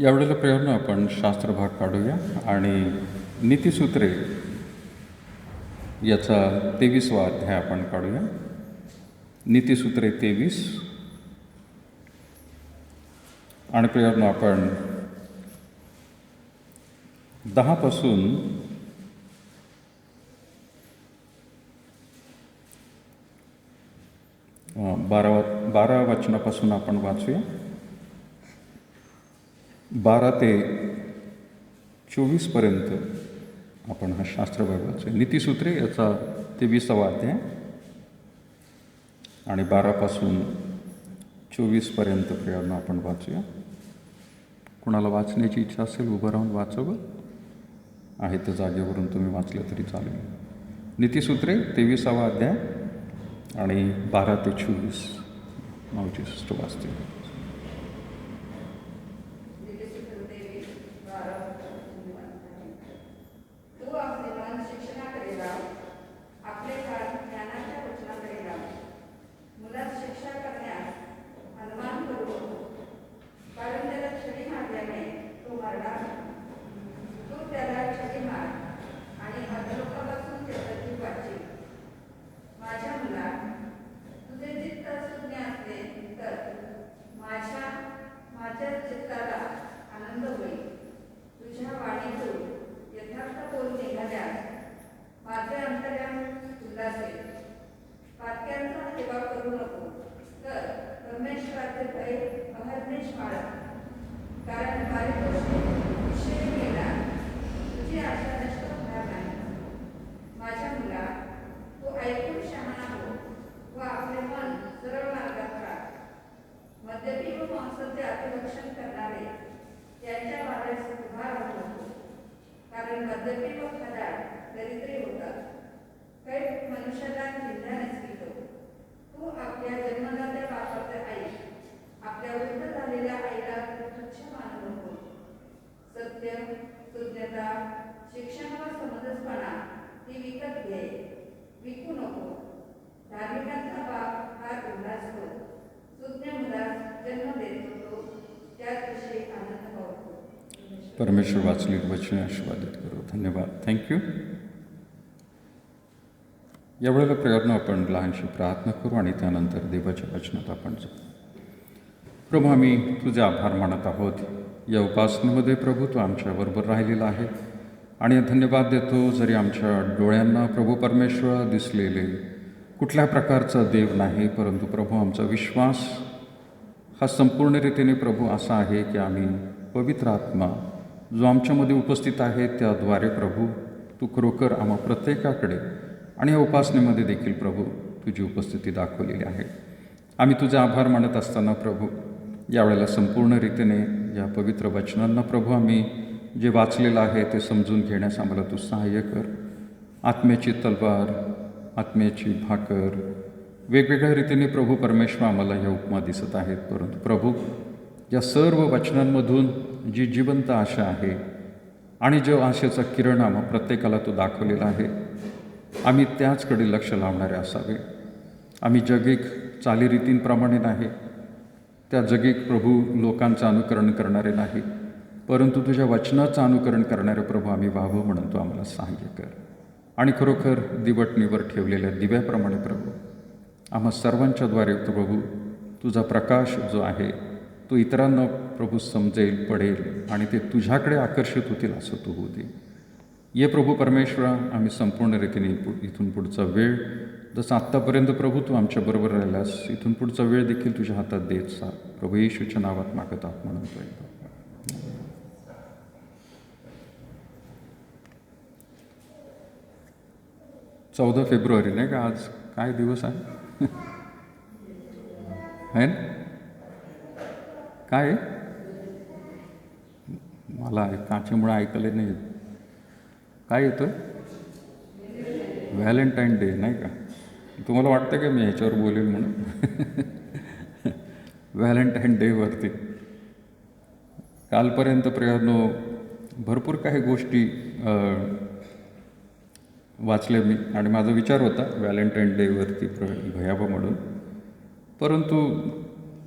यावेळेला प्रियांनो आपण शास्त्र भाग काढूया आणि नीतिसूत्रे याचा 23वा अध्याय आपण काढूया. नीतिसूत्रे 23. आणि प्रियांनो आपण 10 पासून 12 वचनापासून आपण वाचूया. 12 ते 24 पर्यंत आपण हा शास्त्र भाग वाचूया. नीतिसूत्रे याचा 23वा अध्याय आणि 12 पासून 24 पर्यंत प्रियांनो आपण वाचूया. कुणाला वाचण्याची इच्छा असेल उभं राहून वाचावं, आहे त्या जागेवरून तुम्ही वाचलं तरी चालेल. नीतिसूत्रे 23वा अध्याय आणि 12 ते 24 मावची सिस्टर वाचते. परमेश्वर वाचली वचने आशीर्वादित करू. धन्यवाद. थँक्यू. यावेळेला प्रयत्न आपण लहानशी प्रार्थना करू आणि त्यानंतर देवाच्या वचनात आपण जाऊ. प्रभू, आम्ही तुझे आभार मानत आहोत. या उपासनेमध्ये प्रभू तू आमच्याबरोबर राहिलेला आहे आणि धन्यवाद देतो. जरी आमच्या डोळ्यांना प्रभू परमेश्वर दिसलेले कुठल्या प्रकारचा देव नाही, परंतु प्रभू आमचा विश्वास हा संपूर्ण रीतीने प्रभू असा आहे की आम्ही पवित्र आत्मा जो आमच्यामध्ये उपस्थित आहे त्याद्वारे प्रभू तू खरोखर आम्हा प्रत्येकाकडे आणि या उपासनेमध्ये देखील प्रभू तुझी उपस्थिती दाखवलेली आहे. आम्ही तुझे आभार मानत असताना प्रभू यावेळेला संपूर्ण रीतीने या पवित्र वचनांना प्रभू आम्ही जे वाचलेलं आहे ते समजून घेण्यास आम्हाला तू सहाय्य कर. आत्म्याची तलवार, आत्म्याची भाकर, वेगवेगळ्या रीतीने प्रभू परमेश्वर आम्हाला ह्या उपमा दिसत आहेत, परंतु प्रभू या सर्व वचनांमधून जी जिवंत आशा आहे आणि जो आशेचा किरण आम्हा प्रत्येकाला तो दाखवलेला आहे, आम्ही त्याचकडे लक्ष लावणारे असावे. आम्ही जगिक चालीरीतींप्रमाणे नाही, त्या जगिक प्रभू लोकांचं अनुकरण करणारे नाही, परंतु तुझ्या वचनाचं अनुकरण करणारे प्रभू आम्ही व्हावं म्हणून तू आम्हाला सहाय्य कर. आणि खरोखर दिवटणीवर ठेवलेल्या दिव्याप्रमाणे प्रभू आम्हा सर्वांच्याद्वारे प्रभू तुझा प्रकाश जो आहे तो इतरांना प्रभू समजेल, पडेल आणि ते तुझ्याकडे आकर्षित होतील असं तू होऊ दे. ये प्रभू परमेश्वरा, आम्ही संपूर्ण रीतीने इथून पुढचा वेळ जसं आत्तापर्यंत प्रभू तू आमच्याबरोबर राहिलास, इथून पुढचा वेळ देखील तुझ्या हातात देत सा. प्रभू येशूच्या नावात मागत आहोत म्हणतो. 14 फेब्रुवारी नाही का आज? काय दिवस आहे? है ना? काय मला काचेमुळे ऐकले नाही. काय येतं? व्हॅलेंटाईन डे नाही का? तुम्हाला वाटतं का मी ह्याच्यावर बोलेल म्हणून? व्हॅलेंटाईन डेवरती कालपर्यंत प्रियांनो भरपूर काही गोष्टी वाचल्या मी आणि माझा विचार होता व्हॅलेंटाईन डेवरती घ्यावं म्हणून, परंतु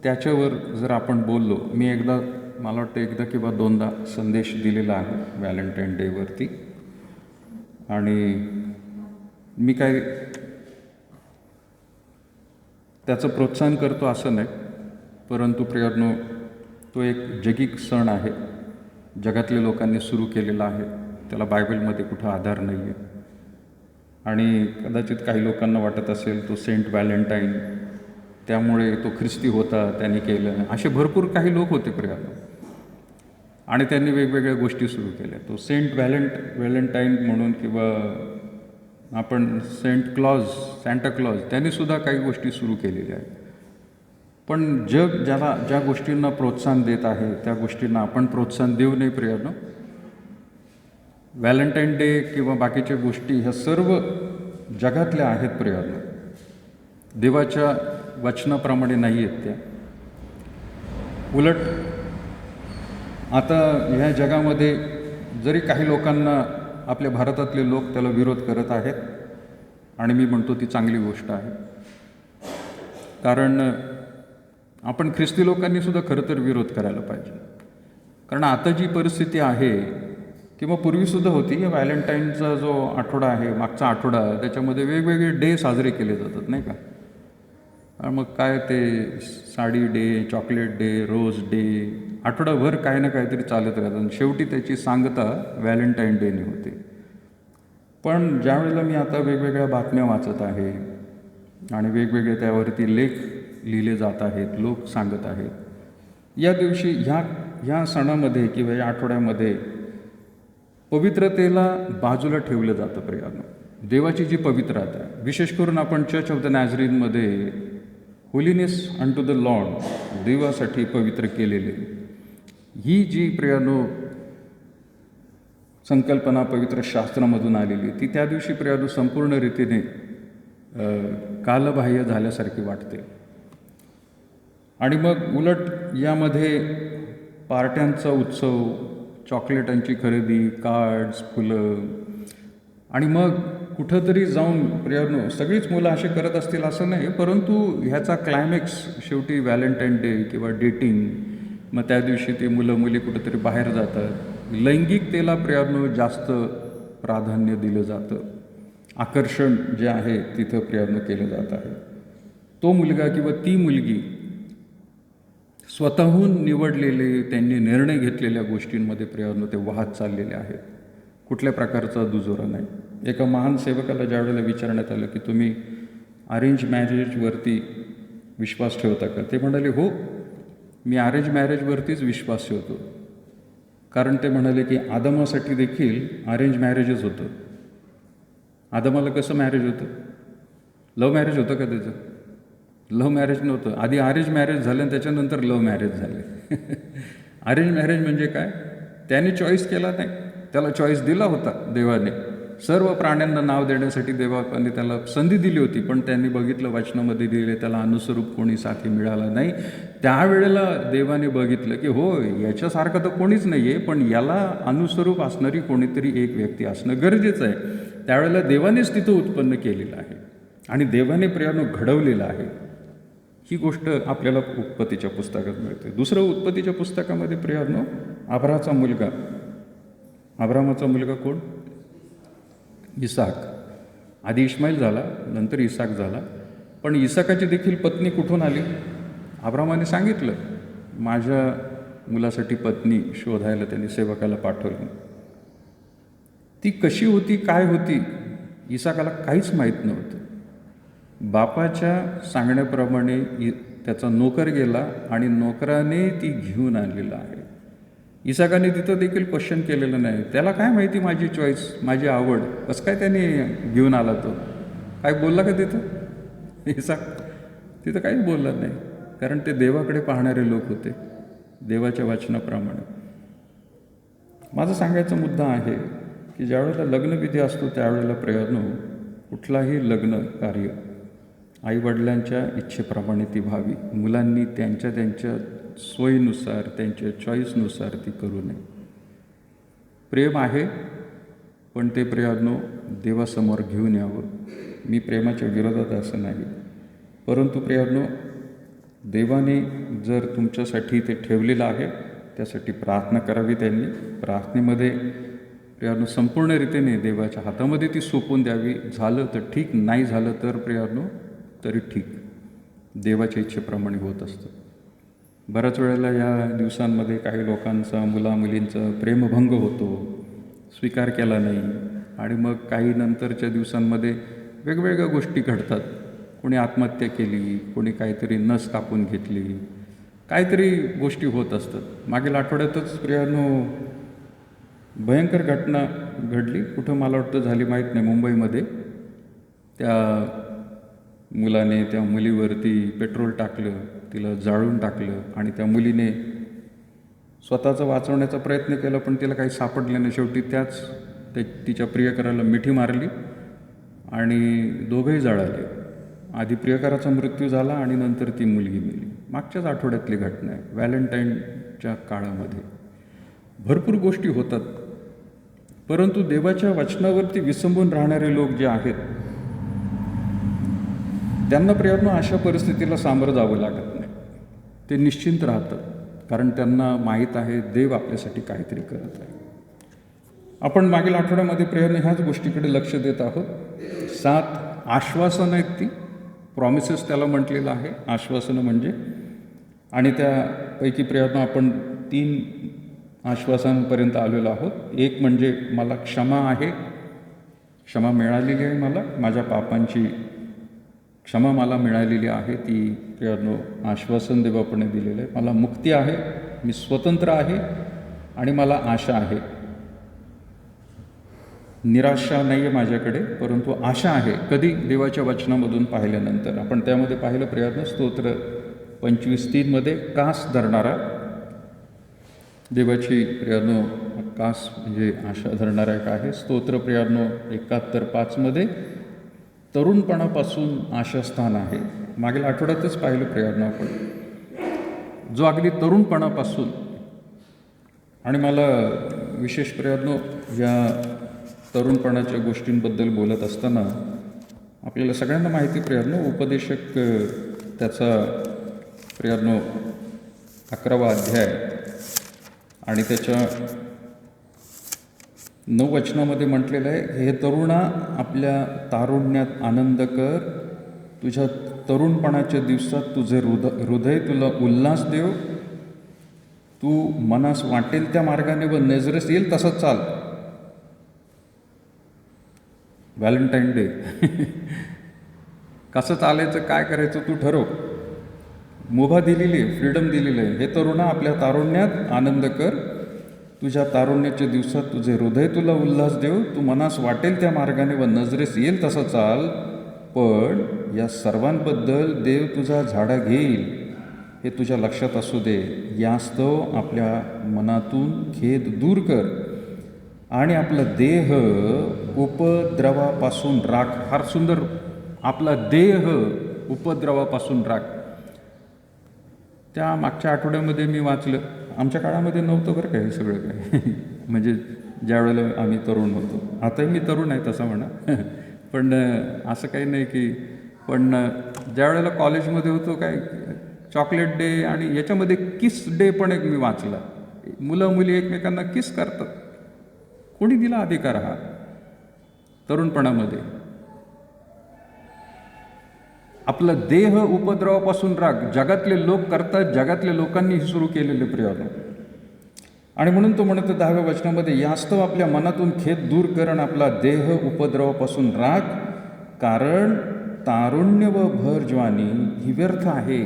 त्याच्यावर जर आपण बोललो, मी एकदा मला वाटतं एकदा किंवा दोनदा संदेश दिलेला आहे व्हॅलेंटाईन डेवरती. आणि मी काय त्याचं प्रोत्साहन करतो असं नाही, परंतु प्रियानो, तो एक जगिक सण आहे, जगातल्या लोकांनी सुरू केलेला आहे. त्याला बायबलमध्ये कुठं आधार नाही आहे. आणि कदाचित काही लोकांना वाटत असेल तो सेंट व्हॅलेंटाईन, त्यामुळे तो ख्रिस्ती होता, त्यांनी केलं. असे भरपूर काही लोक होते प्रियानो, आणि त्यांनी वेगवेगळ्या गोष्टी सुरू केल्या. तो सेंट व्हॅलेंटाईन म्हणून, किंवा आपण सॅन्टा क्लॉज, त्यांनीसुद्धा काही गोष्टी सुरू केलेल्या आहेत. पण जग ज्या गोष्टींना प्रोत्साहन देत आहे त्या गोष्टींना आपण प्रोत्साहन देऊ नये प्रियानो. व्हॅलेंटाईन डे किंवा बाकीच्या गोष्टी ह्या सर्व जगातल्या आहेत प्रियानो, देवाच्या वचनाप्रमाणे नाही आहेत त्या. उलट आता ह्या जगामध्ये जरी काही लोकांना, आपल्या भारतातले लोक त्याला विरोध करत आहेत, आणि मी म्हणतो ती चांगली गोष्ट आहे. कारण आपण ख्रिस्ती लोकांनीसुद्धा खरं तर विरोध करायला पाहिजे. कारण आता जी परिस्थिती आहे, किंवा पूर्वीसुद्धा होती, या व्हॅलेंटाईनचा जो आठवडा आहे, मागचा आठवडा, त्याच्यामध्ये वेगवेगळे डे साजरे केले जातात नाही का. मग काय ते sari day, chocolate day, rose day, आठवडाभर काही ना काहीतरी चालत राहतं, आणि शेवटी त्याची सांगता व्हॅलेंटाईन डेने होते. पण ज्यावेळेला मी आता वेगवेगळ्या बातम्या वाचत आहे, आणि वेगवेगळे त्यावरती लेख लिहिले जात आहेत, लोक सांगत आहेत, या दिवशी ह्या सणामध्ये किंवा या आठवड्यामध्ये पवित्रतेला बाजूला ठेवलं जातं प्रियानो. देवाची जी पवित्रता, विशेष करून आपण चर्च ऑफ द नॅझरीनमध्ये होलीनेस अनटू द लॉर्ड, देवासाठी पवित्र केलेले, ही जी प्रियानो संकल्पना पवित्र शास्त्रामधून आलेली, ती त्या दिवशी प्रियानो संपूर्ण रीतीने कालबाह्य झाल्यासारखी वाटते. आणि मग उलट यामध्ये पार्ट्यांचा उत्सव, चॉकलेटांची खरेदी, कार्ड्स, फुलं, आणि मग कुठंतरी जाऊन प्रियानो, सगळीच मुलं असे करत असतील असं नाही, परंतु ह्याचा क्लायमॅक्स शेवटी व्हॅलेंटाईन डे किंवा डेटिंग. मग त्या दिवशी ते मुलं मुली कुठंतरी बाहेर जातात. लैंगिकतेला प्रियानो जास्त प्राधान्य दिलं जातं. आकर्षण जे आहे तिथं प्रियानो केलं जात आहे. तो मुलगा किंवा ती मुलगी स्वतःहून निवडलेले, त्यांनी निर्णय घेतलेल्या गोष्टींमध्ये प्रियानो ते वाहत चाललेले आहेत. कुठल्या प्रकारचा दुजोरा नाही. एका महान सेवकाला ज्यावेळेला विचारण्यात आलं की तुम्ही अरेंज मॅरेजवरती विश्वास ठेवता का, ते म्हणाले हो, मी अरेंज मॅरेजवरतीच विश्वास ठेवतो. कारण ते म्हणाले की आदमासाठी देखील अरेंज मॅरेजच होतं. आदमाला कसं मॅरेज होतं? लव्ह मॅरेज होतं का त्याचं? लव्ह मॅरेज नव्हतं. आधी अरेंज मॅरेज झालं आणि त्याच्यानंतर लव्ह मॅरेज झाले. अरेंज मॅरेज म्हणजे काय? त्याने चॉईस केला नाही, त्याला चॉईस दिला होता देवाने. सर्व प्राण्यांना नाव देण्यासाठी देवाने त्याला संधी दिली होती, पण त्यांनी बघितलं, वचनामध्ये दिले, त्याला अनुस्वरूप कोणी साथी मिळाला नाही. त्यावेळेला देवाने बघितलं की हो, याच्यासारखं तर कोणीच नाही आहे, पण याला अनुस्वरूप असणारी कोणीतरी एक व्यक्ती असणं गरजेचं आहे. त्यावेळेला देवानेच तिथं उत्पन्न केलेलं आहे, आणि देवाने प्रियानो घडवलेलं आहे. ही गोष्ट आपल्याला उत्पत्तीच्या पुस्तकात मिळते. दुसरं, उत्पत्तीच्या पुस्तकामध्ये प्रियानो अब्रामाचा मुलगा कोण? इसाक. आधी इस्माईल झाला, नंतर इसाक झाला. पण इसाकाची देखील पत्नी कुठून आली? अब्रामाने सांगितलं, माझ्या मुलासाठी पत्नी शोधायला त्यांनी सेवकाला पाठवलं. ती कशी होती, काय होती, इसाकाला काहीच माहीत नव्हतं. बापाच्या सांगण्याप्रमाणे त्याचा नोकर गेला आणि नोकराने ती घेऊन आणलेलं आहे. इसाकाने तिथं देखील क्वेश्चन केलेलं नाही. त्याला काय माहिती माझी चॉईस, माझी आवड, कसं काय त्याने घेऊन आला? तो काय बोलला का तिथं? इसाक तिथं काहीच बोलला नाही, कारण ते देवाकडे पाहणारे लोक होते, देवाच्या वचनाप्रमाणे. माझा सांगायचा मुद्दा आहे की ज्यावेळेला लग्नविधी असतो त्यावेळेला प्रियानो कुठलाही लग्न कार्य आईवडिलांच्या इच्छेप्रमाणे ती व्हावी. मुलांनी त्यांच्या सोयीनुसार, त्यांच्या चॉईसनुसार ती करू नये. प्रेम आहे, पण ते प्रियानो देवासमोर घेऊन यावं. मी प्रेमाच्या विरोधात असं नाही, परंतु प्रियानो देवाने जर तुमच्यासाठी ते ठेवलेलं आहे त्यासाठी प्रार्थना करावी त्यांनी. प्रार्थनेमध्ये प्रियानो संपूर्ण रीतीने देवाच्या हातामध्ये ती सोपवून द्यावी. झालं तर ठीक, नाही झालं तर प्रियानो तरी ठीक, देवाच्या इच्छेप्रमाणे होत असतं. बऱ्याच वेळेला या दिवसांमध्ये काही लोकांचा, मुलामुलींचा प्रेमभंग होतो, स्वीकार केला नाही, आणि मग काही नंतरच्या दिवसांमध्ये वेगवेगळ्या गोष्टी घडतात. कोणी आत्महत्या केली, कोणी काहीतरी नस कापून घेतली, काहीतरी गोष्टी होत असतात. मागील आठवड्यातच प्रियानो भयंकर घटना घडली. कुठं मला वाटतं झाली माहीत नाही, मुंबईमध्ये त्या मुलाने त्या मुलीवरती पेट्रोल टाकलं, तिला जाळून टाकलं, आणि त्या मुलीने स्वतःचं वाचवण्याचा प्रयत्न केला, पण तिला काही सापडलं नाही. शेवटी तिच्या प्रियकराला मिठी मारली आणि दोघंही जळाले. आधी प्रियकराचा मृत्यू झाला आणि नंतर ती मुलगी मेली. मागच्याच आठवड्यातली घटना आहे. व्हॅलेंटाईनच्या काळामध्ये भरपूर गोष्टी होतात, परंतु देवाच्या वचनावरती विसंबून राहणारे लोक जे आहेत त्यांना प्रियानो अशा परिस्थितीला सामोरं जावं लागत नाही. ते निश्चिंत राहतात, कारण त्यांना माहीत आहे देव आपल्यासाठी काहीतरी करत आहे. आपण मागील आठवड्यामध्ये प्रियानो ह्याच गोष्टीकडे लक्ष देत आहोत. 7 आश्वासनं आहेत, ती प्रॉमिसेस त्याला म्हटलेलं आहे, आश्वासनं म्हणजे. आणि त्यापैकी प्रियानो आपण 3 आश्वासनांपर्यंत आलेलो आहोत. एक म्हणजे मला क्षमा आहे, क्षमा मिळालेली आहे, मला माझ्या पापांची क्षमा मला मिळालेली आहे, ती प्रियानो आश्वासन देवापणे दिलेलं आहे. मला मुक्ती आहे, मी स्वतंत्र आहे, आणि मला आशा आहे. निराशा नाही आहे माझ्याकडे, परंतु आशा आहे. कधी? देवाच्या वचनामधून पाहिल्यानंतर. आपण त्यामध्ये पाहिलं प्रियानो स्तोत्र 25:3 कास धरणारा, देवाची प्रियानो कास म्हणजे आशा धरणारा एक आहे. स्तोत्र प्रियानो 71:5 तरुणपणापासून आशास्थान आहे. मागील आठवड्यातच पाहिलं प्रियानो आपण, जो अगदी तरुणपणापासून. आणि मला विशेष प्रियानो या तरुणपणाच्या गोष्टींबद्दल बोलत असताना आपल्याला सगळ्यांना माहिती प्रियानो, उपदेशक त्याचा प्रियानो 11वा अध्याय आणि त्याच्या 9 वचनामध्ये म्हटलेलं आहे, हे तरुणा आपल्या तारुण्यात आनंद कर, तुझ्या तरुणपणाच्या दिवसात तुझे हृदय तुला उल्हास देव, तू मनास वाटेल त्या मार्गाने व नजरेस येईल तसंच चाल. व्हॅलेंटाईन डे कसं चालायचं, काय करायचं तू ठरव. मुभा दिलेली आहे, फ्रीडम दिलेली आहे. हे तरुणा आपल्या तारुण्यात आनंद कर, तुझ्या तारुण्याच्या दिवसात तुझे हृदय तुला उल्हास देव, तू मनास वाटेल त्या मार्गाने व नजरेस येईल तसं चाल. पण या सर्वांबद्दल देव तुझा झाडा घेईल हे तुझ्या लक्षात असू दे. यास्तव आपल्या मनातून खेद दूर कर आणि आपला देह उपद्रवापासून राख. फार सुंदर, आपला देह उपद्रवापासून राख. त्या मागच्या आठवड्यामध्ये मी वाचलं, आमच्या काळामध्ये नव्हतं बरं काय हे सगळं काय म्हणजे ज्या वेळेला आम्ही तरुण होतो. आताही मी तरुण आहे तसं म्हणा, पण असं काही नाही की. पण ज्या वेळेला कॉलेजमध्ये होतो काय चॉकलेट डे, आणि याच्यामध्ये किस डे पण एक मी वाचला. मुलं मुली एकमेकांना किस करतात. कोणी दिला अधिकार हा तरुणपणामध्ये? आपला देह उपद्रवापासून राख. जगातले लोक करतात, जगातल्या लोकांनी हे सुरू केलेले प्रियानो. आणि म्हणून तो म्हणतो 10व्या वचनामध्ये, यास्तव आपल्या मनातून खेद दूर कर आणि आपला देह उपद्रवापासून राख, कारण तारुण्य व भर जवानी ही व्यर्थ आहे.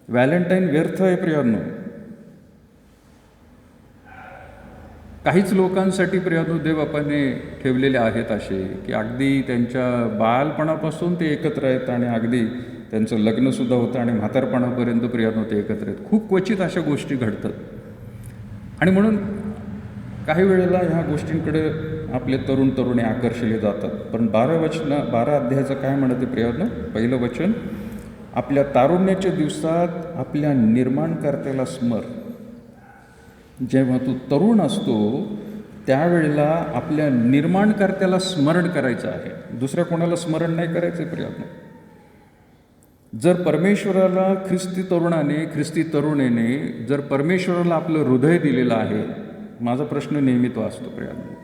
व्हॅलेंटाईन व्यर्थ आहे प्रियानो. काहीच लोकांसाठी प्रियानो देवबापाने ठेवलेले आहेत असे की अगदी त्यांच्या बालपणापासून ते एकत्र आहेत आणि अगदी त्यांचं लग्नसुद्धा होतं आणि म्हातारपणापर्यंत प्रियानो ते एकत्र आहेत. खूप क्वचित अशा गोष्टी घडतात. आणि म्हणून काही वेळेला ह्या गोष्टींकडे आपले तरुण तरुणी आकर्षिले जातात. पण 12 अध्यायाचं काय म्हणते प्रियानो? पहिलं वचन, आपल्या तारुण्याच्या दिवसात आपल्या निर्माणकर्त्याला स्मर. जेव्हा तू तरुण असतो त्यावेळेला आपल्या निर्माणकर्त्याला स्मरण करायचं आहे, दुसऱ्या कोणाला स्मरण नाही करायचं प्रियानो. जर परमेश्वराला ख्रिस्ती तरुणीने जर परमेश्वराला आपलं हृदय दिलेलं आहे, माझा प्रश्न नेहमी तो असतो प्रियांनो,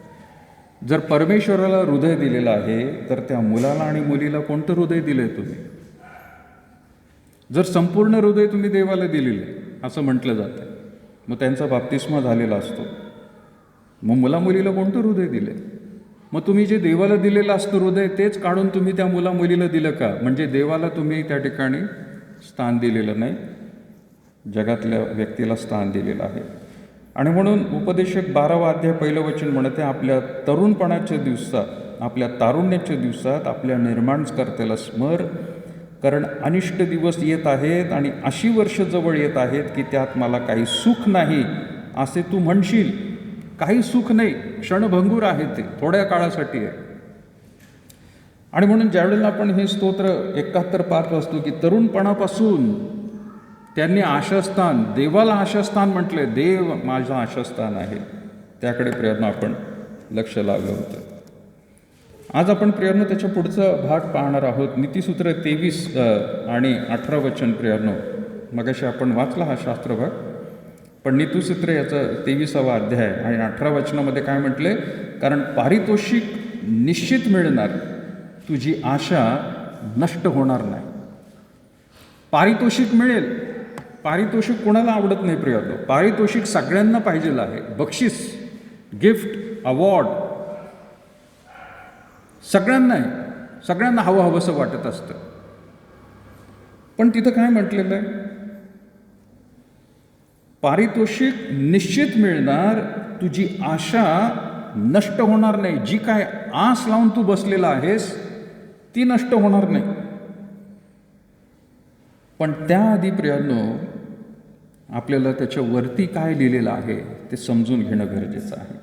जर परमेश्वराला हृदय दिलेलं आहे तर त्या मुलाला आणि मुलीला कोणतं हृदय दिलं आहे तुम्ही? जर संपूर्ण हृदय तुम्ही देवाला दिलेलं आहे असं म्हटलं जातं, मग त्यांचा बाप्तिस्मा झालेला असतो, मग मुलामुलीला कोणतं हृदय दिलं आहे? मग तुम्ही जे देवाला दिलेलं असतं हृदय तेच काढून तुम्ही त्या मुलीला दिलं का? म्हणजे देवाला तुम्ही त्या ठिकाणी स्थान दिलेलं नाही, जगातल्या व्यक्तीला स्थान दिलेलं आहे. आणि म्हणून उपदेशक 12वा अध्याय 1 वचन म्हणते, आपल्या तरुणपणाच्या दिवसात, आपल्या तारुण्याच्या दिवसात आपल्या निर्माणकर्त्याला स्मर, कारण अनिष्ट दिवस येत आहेत आणि अशी वर्ष जवळ येत आहेत की त्यात मला काही सुख नाही असे तू म्हणशील. काही सुख नाही, क्षणभंगूर आहे, ते थोड्या काळासाठी आहे. आणि म्हणून ज्यावेळेला आपण हे स्तोत्र 71 पाहत असतो की तरुणपणापासून त्यांनी आशास्थान, देवाला आशास्थान म्हटलंय, देव माझं आशास्थान आहे, त्याकडे प्रियांनो आपण लक्ष लावलं होतं. आज आपण प्रियांनो त्याच्या पुढचा भाग पाहणार आहोत. नीतिसूत्र 23 आणि 18 वचन प्रियांनो, मगाशी आपण वाचला हा शास्त्रभाग, पण नीतिसूत्र याचा 23वा अध्याय आणि 18 वचनामध्ये काय म्हटले? कारण पारितोषिक निश्चित मिळणार, तुझी आशा नष्ट होणार नाही. पारितोषिक मिळेल. पारितोषिक कोणाला आवडत नाही प्रियांनो? पारितोषिक सगळ्यांना पाहिजेलं आहे. बक्षीस, गिफ्ट, अवॉर्ड सगळ्यांना आहे, सगळ्यांना हवंसं वाटत असतं. पण तिथं काय म्हटलेलं आहे? पारितोषिक निश्चित मिळणार, तुझी आशा नष्ट होणार नाही. जी काय आस लावून तू बसलेला आहेस ती नष्ट होणार नाही. पण त्याआधी प्रियांनो आपल्याला त्याच्यावरती काय लिहिलेलं आहे ते समजून घेणं गरजेचं आहे.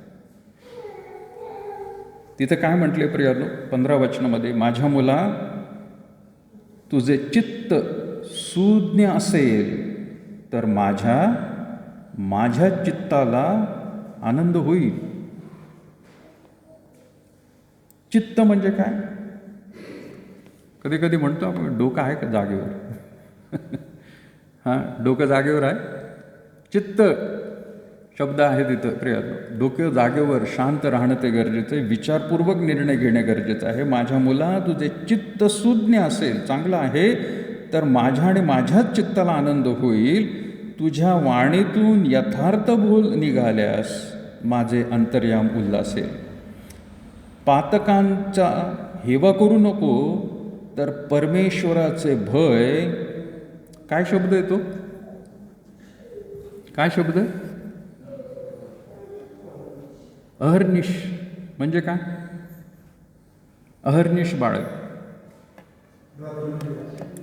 तिथं काय म्हटले प्रियांनो 15 वचनामध्ये, माझ्या मुला तुझे चित्त सुज्ञ असेल तर माझ्या चित्ताला आनंद होईल. चित्त म्हणजे काय? कधी कधी म्हणतो आपण डोकं आहे का जागेवर? हां, डोकं जागेवर आहे. चित्त शब्द आहे तिथं प्रियांनो. डोकं जागेवर, शांत राहणं ते गरजेचं आहे, विचारपूर्वक निर्णय घेणं गरजेचं आहे. माझ्या मुला तुझे चित्त सुज्ञ असेल, चांगलं आहे, तर माझ्या आणि माझ्याच चित्ताला आनंद होईल. तुझ्या वाणीतून यथार्थ बोल निघाल्यास माझे अंतर्याम उल्हासेल. पातकांचा हेवा करू नको, तर परमेश्वराचे भय, काय शब्द येतो? काय शब्द? अहर्निश म्हणजे काय? अहर्निश बाळग.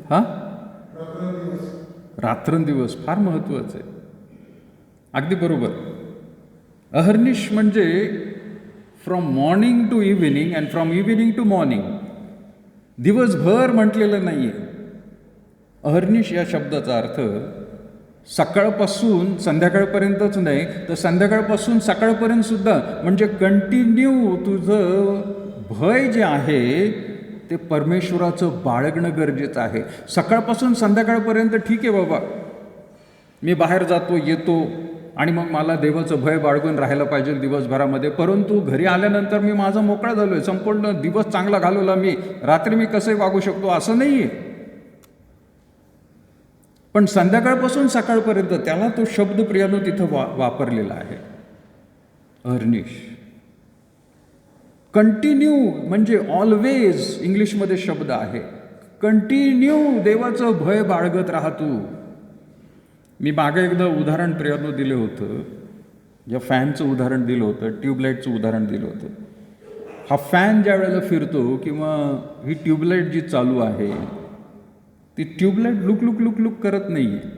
हां, रात्रंदिवस फार महत्त्वाचं आहे. अगदी बरोबर. अहर्निश म्हणजे from morning to evening and from evening to morning, दिवसभर म्हटलेलं नाही आहे. अहर्निश या शब्दाचा अर्थ सकाळपासून संध्याकाळपर्यंतच नाही, तर संध्याकाळपासून सकाळपर्यंत सुद्धा, म्हणजे कंटिन्यू तुझं भय जे आहे ते परमेश्वराचं बाळगणं गरजेचं आहे. सकाळपासून संध्याकाळपर्यंत ठीक आहे बाबा, मी बाहेर जातो येतो आणि मग मला देवाचं भय बाळगून राहायला पाहिजे दिवसभरामध्ये, परंतु घरी आल्यानंतर मी माझा मोकळा झालो आहे, संपूर्ण दिवस चांगला घालवला मी, रात्री मी कसंही वागू शकतो असं नाही आहे. पण संध्याकाळपासून सकाळपर्यंत, त्याला तो शब्द प्रियांनो तिथं वापरलेला आहे, अहर्निश. कंटिन्यू म्हणजे ऑलवेज इंग्लिशमध्ये शब्द आहे. कंटिन्यू देवाचं भय बाळगत राहा तू. मी मागे एकदा उदाहरण प्रियांनो दिलं होतं, या फॅनचं उदाहरण दिलं होतं, ट्यूबलाईटचं उदाहरण दिलं होतं. हा फॅन ज्या वेळेला फिरतो किंवा ही ट्यूबलाईट जी चालू आहे ती tubelight look look look look करत नाही आहे.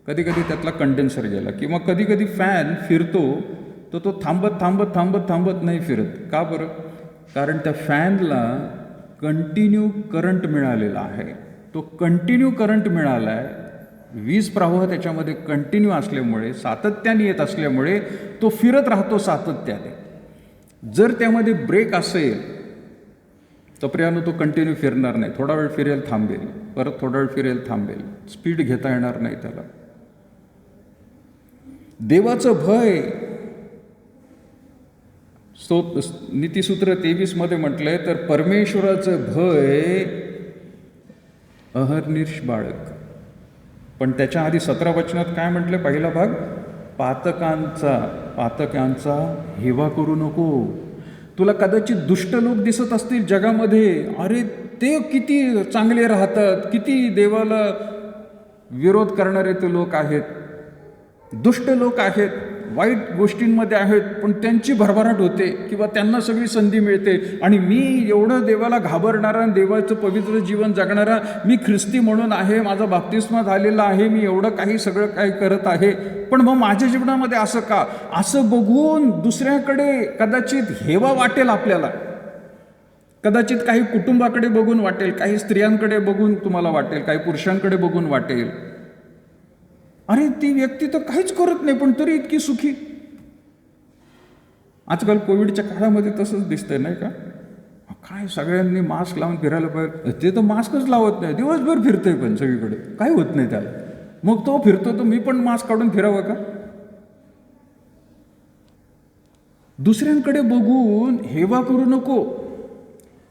कधी कधी त्यातला कंडेन्सर गेला किंवा कधी कधी फॅन फिरतो तर तो थांबत थांबत थांबत थांबत नाही फिरत. का बरं? कारण त्या फॅनला कंटिन्यू करंट मिळालेला आहे. तो कंटिन्यू करंट मिळाला आहे, वीज प्रवाह त्याच्यामध्ये कंटिन्यू असल्यामुळे, सातत्याने येत असल्यामुळे तो फिरत राहतो सातत्याने. जर त्यामध्ये ब्रेक असेल तर प्रियानो तो कंटिन्यू फिरणार नाही. थोडा वेळ फिरेल, थांबेल, परत थोडा वेळ फिरेल, थांबेल. स्पीड घेता येणार नाही त्याला. देवाचं भय, नीतिसूत्र 23 मध्ये म्हटलंय तर परमेश्वराचं भय अहर्निश बाळग. पण त्याच्या आधी 17 वचनात काय म्हटलं? पहिला भाग, पातकांचा हेवा करू नको. तुला कदाचित दुष्ट लोक दिसत असतील जगामध्ये, अरे ते किती चांगले राहतात, किती देवाला विरोध करणारे ते लोक आहेत, दुष्ट लोक आहेत, वाईट गोष्टींमध्ये आहेत, पण त्यांची भरभराट होते किंवा त्यांना सगळी संधी मिळते. आणि मी एवढं देवाला घाबरणारा, देवाचं पवित्र जीवन जगणारा, मी ख्रिस्ती म्हणून आहे, माझा बाप्तिस्मा झालेला आहे, मी एवढं काही सगळं काही करत आहे, पण मग माझ्या जीवनामध्ये असं का? असं बघून दुसऱ्याकडे कदाचित हेवा वाटेल आपल्याला. कदाचित काही कुटुंबाकडे बघून वाटेल, काही स्त्रियांकडे बघून तुम्हाला वाटेल, काही पुरुषांकडे बघून वाटेल, अरे ती व्यक्ती तर काहीच करत नाही पण तरी इतकी सुखी. आजकाल कोविडच्या काळामध्ये तसंच दिसतंय नाही का? काय सगळ्यांनी मास्क लावून फिरायला पाहिजे. ते तर मास्कच लावत नाही, दिवसभर फिरतंय पण सगळीकडे, काय होत नाही त्याला. मग तो फिरतो तर मी पण मास्क काढून फिरावं का? दुसऱ्यांकडे बघून हेवा करू नको.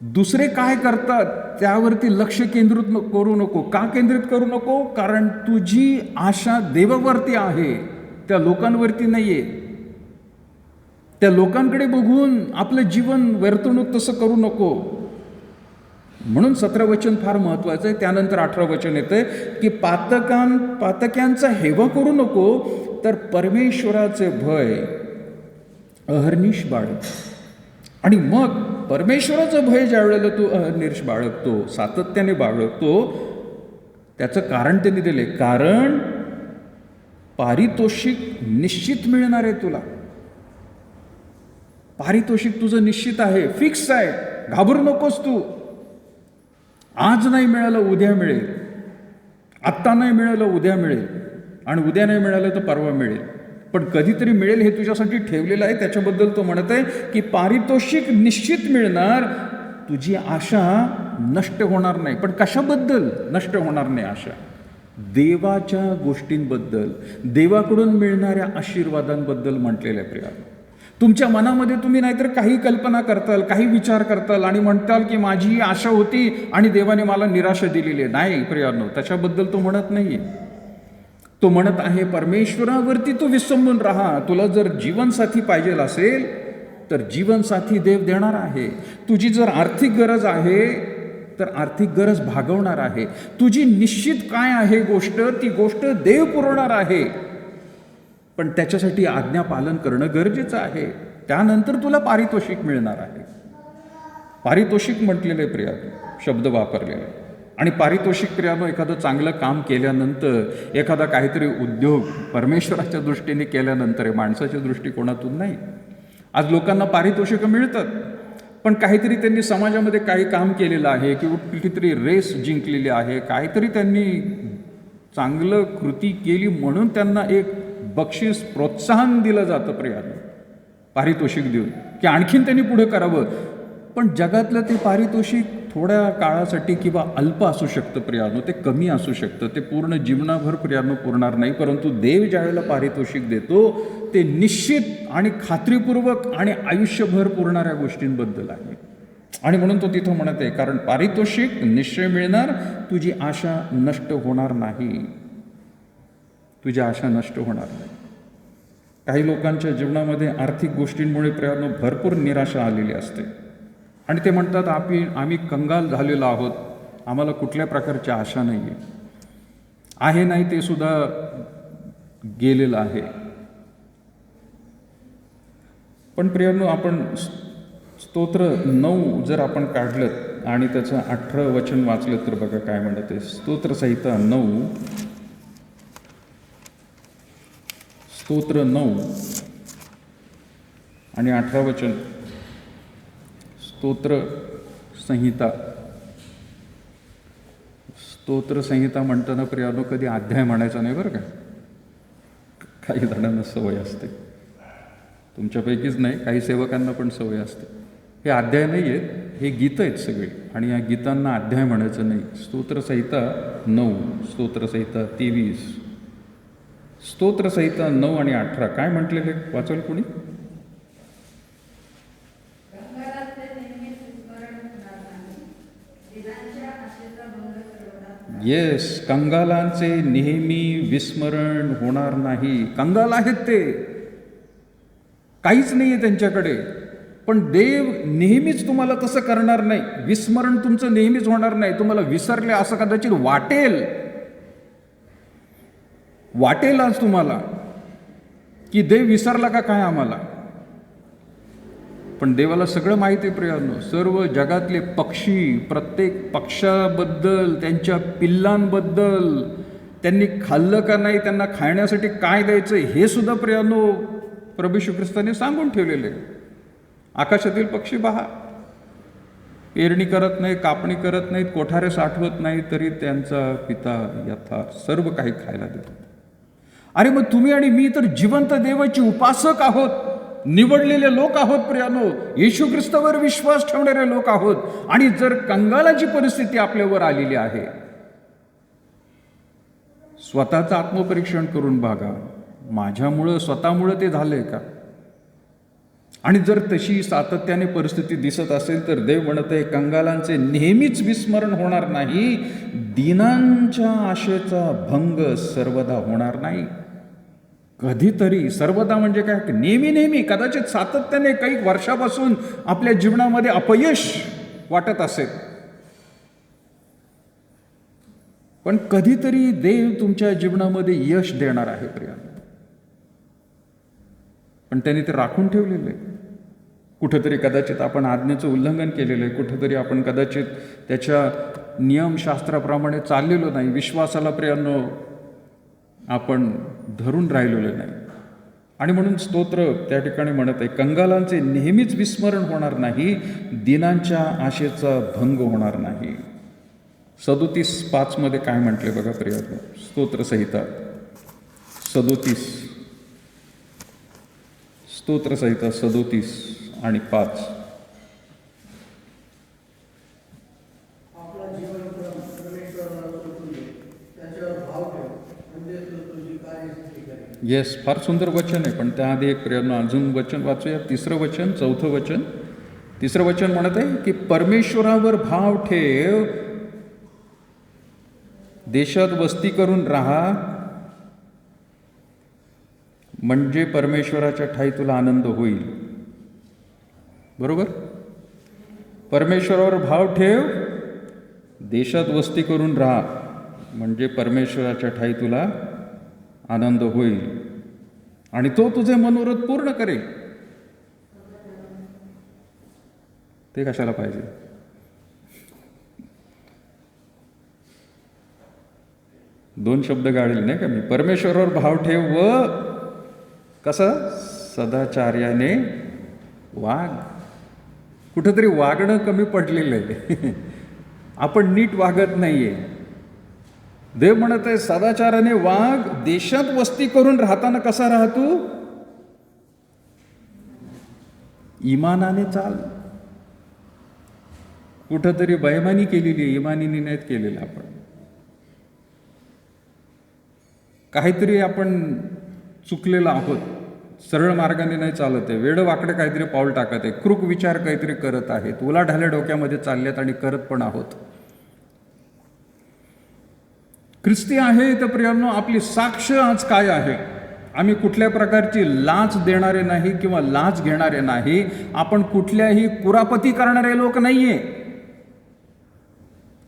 दुसरे काय करतात त्यावरती लक्ष केंद्रित करू नको. का केंद्रित करू नको? कारण तुझी आशा देवावरती आहे, त्या लोकांवरती नाहीये. त्या लोकांकडे बघून आपलं जीवन वर्तणूक तसं करू नको. म्हणून 17 वचन फार महत्वाचं आहे. त्यानंतर 18 वचन येतंय की पातक्यांचा हेवा करू नको, तर परमेश्वराचे भय अहर्निश बाळग. आणि मग परमेश्वराचं भय ज्या वेळेला तू अहर्निश बाळगतो, सातत्याने बाळगतो, त्याचं कारण त्यांनी दिले. कारण पारितोषिक निश्चित मिळणार आहे तुला. पारितोषिक तुझं निश्चित आहे, फिक्स आहे. घाबरू नकोस तू. आज नाही मिळालं उद्या मिळेल, आत्ता नाही मिळालं उद्या मिळेल, आणि उद्या नाही मिळालं तर परवा मिळेल. पण कधीतरी मिळेल हे तुझ्यासाठी ठेवलेलं आहे. त्याच्याबद्दल तो म्हणत आहे की पारितोषिक निश्चित मिळणार, तुझी आशा नष्ट होणार नाही. पण कशाबद्दल नष्ट होणार नाही आशा? देवाच्या गोष्टींबद्दल, देवाकडून मिळणाऱ्या आशीर्वादांबद्दल म्हटलेलं आहे. प्रिया, तुमच्या मनामध्ये तुम्ही नाहीतर काही कल्पना करताल, काही विचार करताल आणि म्हणताल की माझी ही आशा होती आणि देवाने मला निराशा दिलेली आहे. नाही प्रियानो, त्याच्याबद्दल तो म्हणत नाहीये. तो म्हणत आहे परमेश्वरावरती तू विसंबून राहा. तुला जर जीवनसाथी पाहिजे असेल तर जीवनसाथी देव देणार आहे. तुझी जर आर्थिक गरज आहे तर आर्थिक गरज भागवणार आहे. तुझी निश्चित काय आहे गोष्ट, ती गोष्ट देव पुरवणार आहे. पण त्याच्यासाठी आज्ञा पालन करणं गरजेचं आहे. त्यानंतर तुला पारितोषिक मिळणार आहे. पारितोषिक म्हटलेले प्रिया शब्द वापरलेले. आणि पारितोषिक प्रियानो, एखादं चांगलं काम केल्यानंतर, एखादा काहीतरी उद्योग परमेश्वराच्या दृष्टीने केल्यानंतर, माणसाच्या दृष्टिकोनातून नाही. आज लोकांना पारितोषिकं मिळतात, पण काहीतरी त्यांनी समाजामध्ये काही काम केलेलं आहे किंवा कुठलीतरी रेस जिंकलेली आहे, काहीतरी त्यांनी चांगलं कृती केली म्हणून त्यांना एक बक्षीस, प्रोत्साहन दिलं जातं प्रियानो, पारितोषिक देऊन, की आणखीन त्यांनी पुढे करावं. पण जगातलं ते पारितोषिक थोड्या काळासाठी किंवा अल्प असू शकतं प्रियानो, ते कमी असू शकतं, ते पूर्ण जीवनाभर प्रियानो पुरणार नाही. परंतु देव ज्या वेळेला पारितोषिक देतो ते निश्चित आणि खात्रीपूर्वक आणि आयुष्यभर पुरणाऱ्या गोष्टींबद्दल आहे. आणि म्हणून तो तिथं म्हणत आहे, कारण पारितोषिक निश्चय मिळणार, तुझी आशा नष्ट होणार नाही. तुझी आशा नष्ट होणार नाही. काही लोकांच्या जीवनामध्ये आर्थिक गोष्टींमुळे प्रियानो भरपूर निराशा आलेली असते आणि ते म्हणतात आम्ही कंगाल झालेलो आहोत, आम्हाला कुठल्या प्रकारची आशा नाही आहे नाही ते सुद्धा गेलेलं आहे. पण प्रियानो, आपण स्तोत्र 9 जर आपण काढलं आणि त्याचं 18 वचन वाचलं तर बघा काय म्हणत आहे. स्तोत्रसंहिता 9, स्तोत्र 9 आणि 18 वचन. स्तोत्र संहिता म्हणताना प्रियानो कधी अध्याय म्हणायचा नाही बरं का. काही जणांना सवय असते, तुमच्यापैकीच नाही, काही सेवकांना पण सवय असते. हे अध्याय नाही आहेत, हे गीतं आहेत सगळे, आणि या गीतांना अध्याय म्हणायचं नाही. स्तोत्रसंहिता 9, स्तोत्रसंहिता 23, स्तोत्रसंहिता 9 आणि 18 काय म्हटलेले वाचल कोणी? येस, कंगालांचे नेहमी विस्मरण होणार नाही. कंगाल आहेत ते, काहीच नाही आहे त्यांच्याकडे, पण देव नेहमीच तुम्हाला तसं करणार नाही. विस्मरण तुमचं नेहमीच होणार नाही. तुम्हाला विसरले असं कदाचित वाटेल आज तुम्हाला की देव विसरला का काय आम्हाला. पण देवाला सगळं माहिती आहे प्रियांनो. सर्व जगातले पक्षी, प्रत्येक पक्षाबद्दल, त्यांच्या पिल्लांबद्दल, त्यांनी खाल्लं का नाही, त्यांना खाण्यासाठी काय द्यायचं हे सुद्धा प्रियांनो प्रभू येशू ख्रिस्ताने सांगून ठेवलेले. आकाशातील पक्षी पहा, पेरणी करत नाही, कापणी करत नाहीत, कोठारे साठवत नाही, तरी त्यांचा पिता यथार्थ सर्व काही खायला देतो. अरे मग तुम्ही आणि मी तर जिवंत देवाची उपासक आहोत, निवडलेले लोक आहोत प्रियानो, येशू ख्रिस्तावर विश्वास ठेवणारे लोक आहोत. आणि जर कंगालाची परिस्थिती आपल्यावर आलेली आहे, स्वतःचं आत्मपरीक्षण करून बघा, माझ्यामुळं स्वतःमुळं ते झालंय का? आणि जर तशी सातत्याने परिस्थिती दिसत असेल तर देव म्हणत आहे, कंगालांचे नेहमीच विस्मरण होणार नाही, दीनांच्या आशेचा भंग सर्वदा होणार नाही. कधीतरी, सर्वदा म्हणजे काय, नेहमी कदाचित सातत्याने काही वर्षापासून आपल्या जीवनामध्ये अपयश वाटत असेल, पण कधीतरी देव तुमच्या जीवनामध्ये यश देणार आहे प्रियांनो. पण त्यांनी ते राखून ठेवलेलं आहे. कुठंतरी कदाचित आपण आज्ञेचं उल्लंघन केलेलं आहे, कुठंतरी आपण कदाचित त्याच्या नियमशास्त्राप्रमाणे चाललेलो नाही, विश्वासाला प्रियांनो आपण धरून राहिलेलो नाही. आणि म्हणून स्तोत्र त्या ठिकाणी म्हणत आहे, कंगालांचे नेहमीच विस्मरण होणार नाही, दिनांच्या आशेचा भंग होणार नाही. 37:5 मध्ये काय म्हटले बघा प्रियांनो, स्तोत्रसंहिता 37, स्तोत्रसंहिता 37 आणि 5. येस, फार सुंदर वचन आहे. पण त्याआधी एक प्रियांनो अजून वचन वाचूया, 3रं वचन, 4थं वचन. 3रं वचन म्हणत आहे की परमेश्वरावर भाव ठेव, देशात वस्ती करून राहा, म्हणजे परमेश्वराच्या ठाई तुला आनंद होईल. बरोबर? परमेश्वरावर भाव ठेव, देशात वस्ती करून राहा, म्हणजे परमेश्वराच्या ठाई तुला आनंद होईल आणि तो तुझे मनोरथ पूर्ण करेल. ते कशाला पाहिजे? दोन शब्द गाळले नाही का मी. परमेश्वरावर भाव ठेव व कसं सदाचार्याने वाग. कुठंतरी वागणं कमी पडलेलं आहे. आपण नीट वागत नाहीये. देव म्हणत आहे सदाचाराने वाग, देशात वस्ती करून राहताना कसा राहतो? इमानाने चाल. कुठंतरी बैमानी केलेली, इमानीने नाहीत केलेलं. आपण काहीतरी आपण चुकलेलं आहोत, सरळ मार्गाने नाही चालत आहे, वेड वाकडे काहीतरी पाऊल टाकत आहे, क्रूक विचार काहीतरी करत आहेत, उलाढाल्या डोक्यामध्ये चालल्यात आणि करत पण आहोत. ख्रिस्ती आहे तर प्रियांनो आपली साक्ष आज काय आहे? आम्ही कुठल्या प्रकारची लाच देणारे नाही किंवा लाच घेणारे नाही. आपण कुठल्याही कुरापती करणारे लोक नाहीये.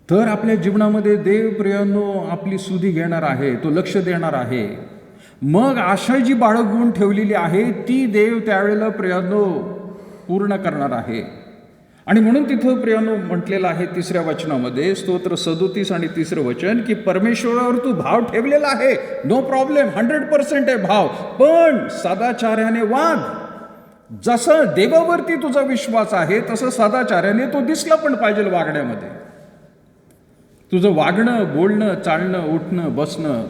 तर आपल्या जीवनामध्ये देव प्रियांनो आपली सुधी घेणार आहे, तो लक्ष देणार आहे. मग आशा जी बाळगून ठेवलेली आहे ती देव त्यावेळेला प्रियांनो पूर्ण करणार आहे. आणि म्हणून तिथं प्रियांनो म्हटलेलं आहे 3ऱ्या वचनामध्ये, स्तोत्र 37 आणि 3रं वचन, की परमेश्वरावर तू भाव ठेवलेला आहे, नो प्रॉब्लेम, 100% आहे भाव, पण सदाचार्याने वाग. जसं देवावरती तुझा विश्वास आहे तसं सदाचार्याने तो दिसला पण पाहिजे वागण्यामध्ये. तुझं वागणं, बोलणं, चालणं, उठणं, बसणं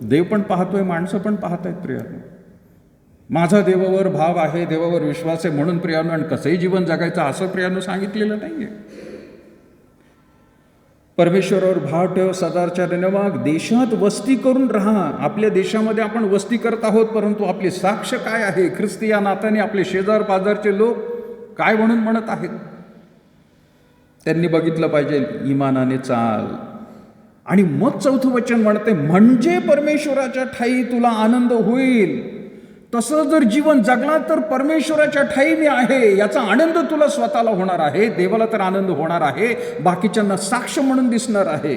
देव पण पाहतोय, माणसं पण पाहत आहेत प्रियांनो. माझा देवावर भाव आहे, देवावर विश्वास आहे म्हणून प्रियानो आणि कसंही जीवन जगायचं असं प्रियानो सांगितलेलं नाही आहे. परमेश्वरावर भाव ठेव, सदाचाराने वाग, देशात वस्ती करून राहा. आपल्या देशामध्ये आपण वस्ती करत आहोत, परंतु आपली साक्ष काय आहे? ख्रिस्ती या नात्याने आपले शेजार पाजारचे लोक काय म्हणून म्हणत आहेत त्यांनी बघितलं पाहिजे. इमानाने चाल. आणि मग चौथं वचन म्हणते, म्हणजे परमेश्वराच्या ठाई तुला आनंद होईल. तसं जर जीवन जगला तर परमेश्वराच्या ठाई मी आहे याचा आनंद तुला स्वतःला होणार आहे, देवाला तर आनंद होणार आहे, बाकीच्यांना साक्ष म्हणून दिसणार आहे.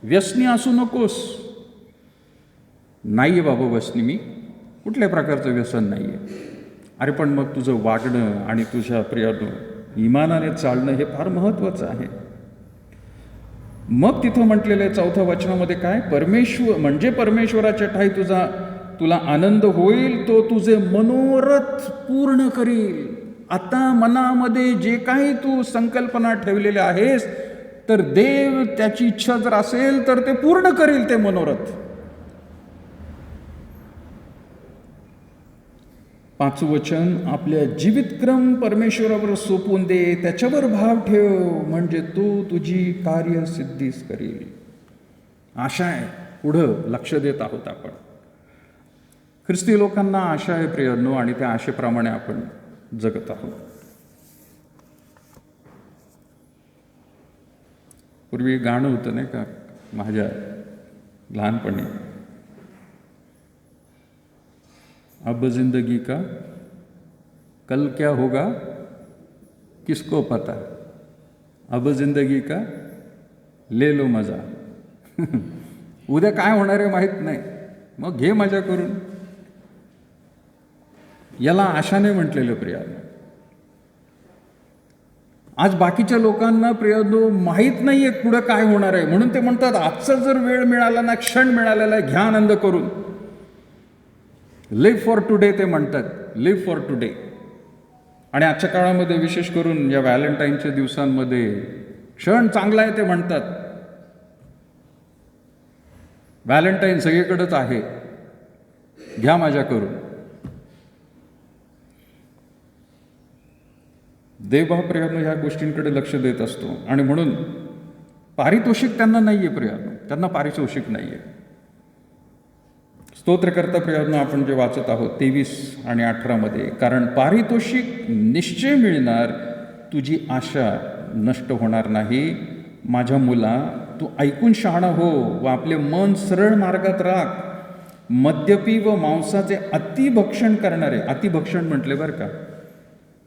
व्यसनी असू नकोस. नाही आहे बाबा व्यसनी, मी कुठल्या प्रकारचं व्यसन नाही आहे. अरे पण मग तुझं वागणं आणि तुझ्या प्रियानं इमानाने चालणं हे फार महत्त्वाचं आहे. मग तिथं म्हटलेलं आहे चौथ्या वचनामध्ये काय, परमेश्वर म्हणजे परमेश्वराच्या ठाई तुला आनंद होईल, तो तुझे मनोरथ पूर्ण करील. आता मनामध्ये जे काही तू संकल्पना ठेवलेल्या आहेस तर देव त्याची इच्छा जर असेल तर ते पूर्ण करील ते मनोरथ. पाचवं वचन, आपल्या जीवितक्रम परमेश्वरावर सोपून दे, त्याच्यावर भाव ठेव, म्हणजे तो तुझी कार्यसिद्धीस करील. आशा आहे, पुढं लक्ष देत आहोत आपण. ख्रिस्ती लोकांना आशा आहे प्रियांनो, आणि त्या आशेप्रमाणे आपण जगत आहोत. पूर्वी गाणं होतं नाही का माझ्या लहानपणी, अब जिंदगी का कल क्या होगा किसको पता, अब जिंदगी का ले लो मजा. उद्या काय होणार आहे माहीत नाही, मग घे मजा करून. याला आशाने म्हटलेलं प्रियानो. आज बाकीच्या लोकांना प्रियानो माहीत नाही आहे पुढं काय होणार आहे, म्हणून ते म्हणतात आजचा जर वेळ मिळाला ना, क्षण मिळालेला आहे, घ्या आनंद करून. लिव्ह फॉर टुडे ते म्हणतात, लिव्ह फॉर टुडे. आणि आजच्या काळामध्ये विशेष करून या व्हॅलेंटाईनच्या दिवसांमध्ये क्षण चांगला आहे ते म्हणतात. व्हॅलेंटाईन सगळीकडेच आहे, घ्या मजा करून. देव हा प्रियानो ह्या गोष्टींकडे लक्ष देत असतो, आणि म्हणून पारितोषिक त्यांना नाही आहे प्रियानो, त्यांना पारितोषिक नाही आहे. स्तोत्रकर्ता प्रियानो आपण जे वाचत आहोत 23 आणि 18 कारण पारितोषिक निश्चय मिळणार, तुझी आशा नष्ट होणार नाही. माझ्या मुला, तू ऐकून शहाणा हो व आपले मन सरळ मार्गात राख. मद्यपी व मांसाचे अतिभक्षण करणारे, अतिभक्षण म्हटले बरं का,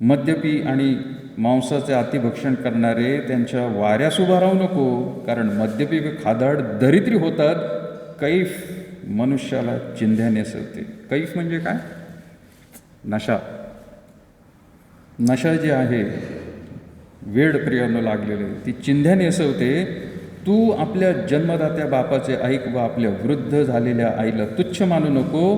मद्यपी आणि मांसाचे अतिभक्षण करणारे त्यांच्या वाऱ्यास उभा राहू नको, कारण मद्यपी व खादाड दरिद्री होतात. कैफ मनुष्याला चिंध्याने असते. कैफ म्हणजे काय? नशा. नशा जी आहे, वेड प्रियानं लागलेले, ती चिंध्याने असवते. तू आपल्या जन्मदात्या बापाचे ऐक व आपल्या वृद्ध झालेल्या आईला तुच्छ मानू नको.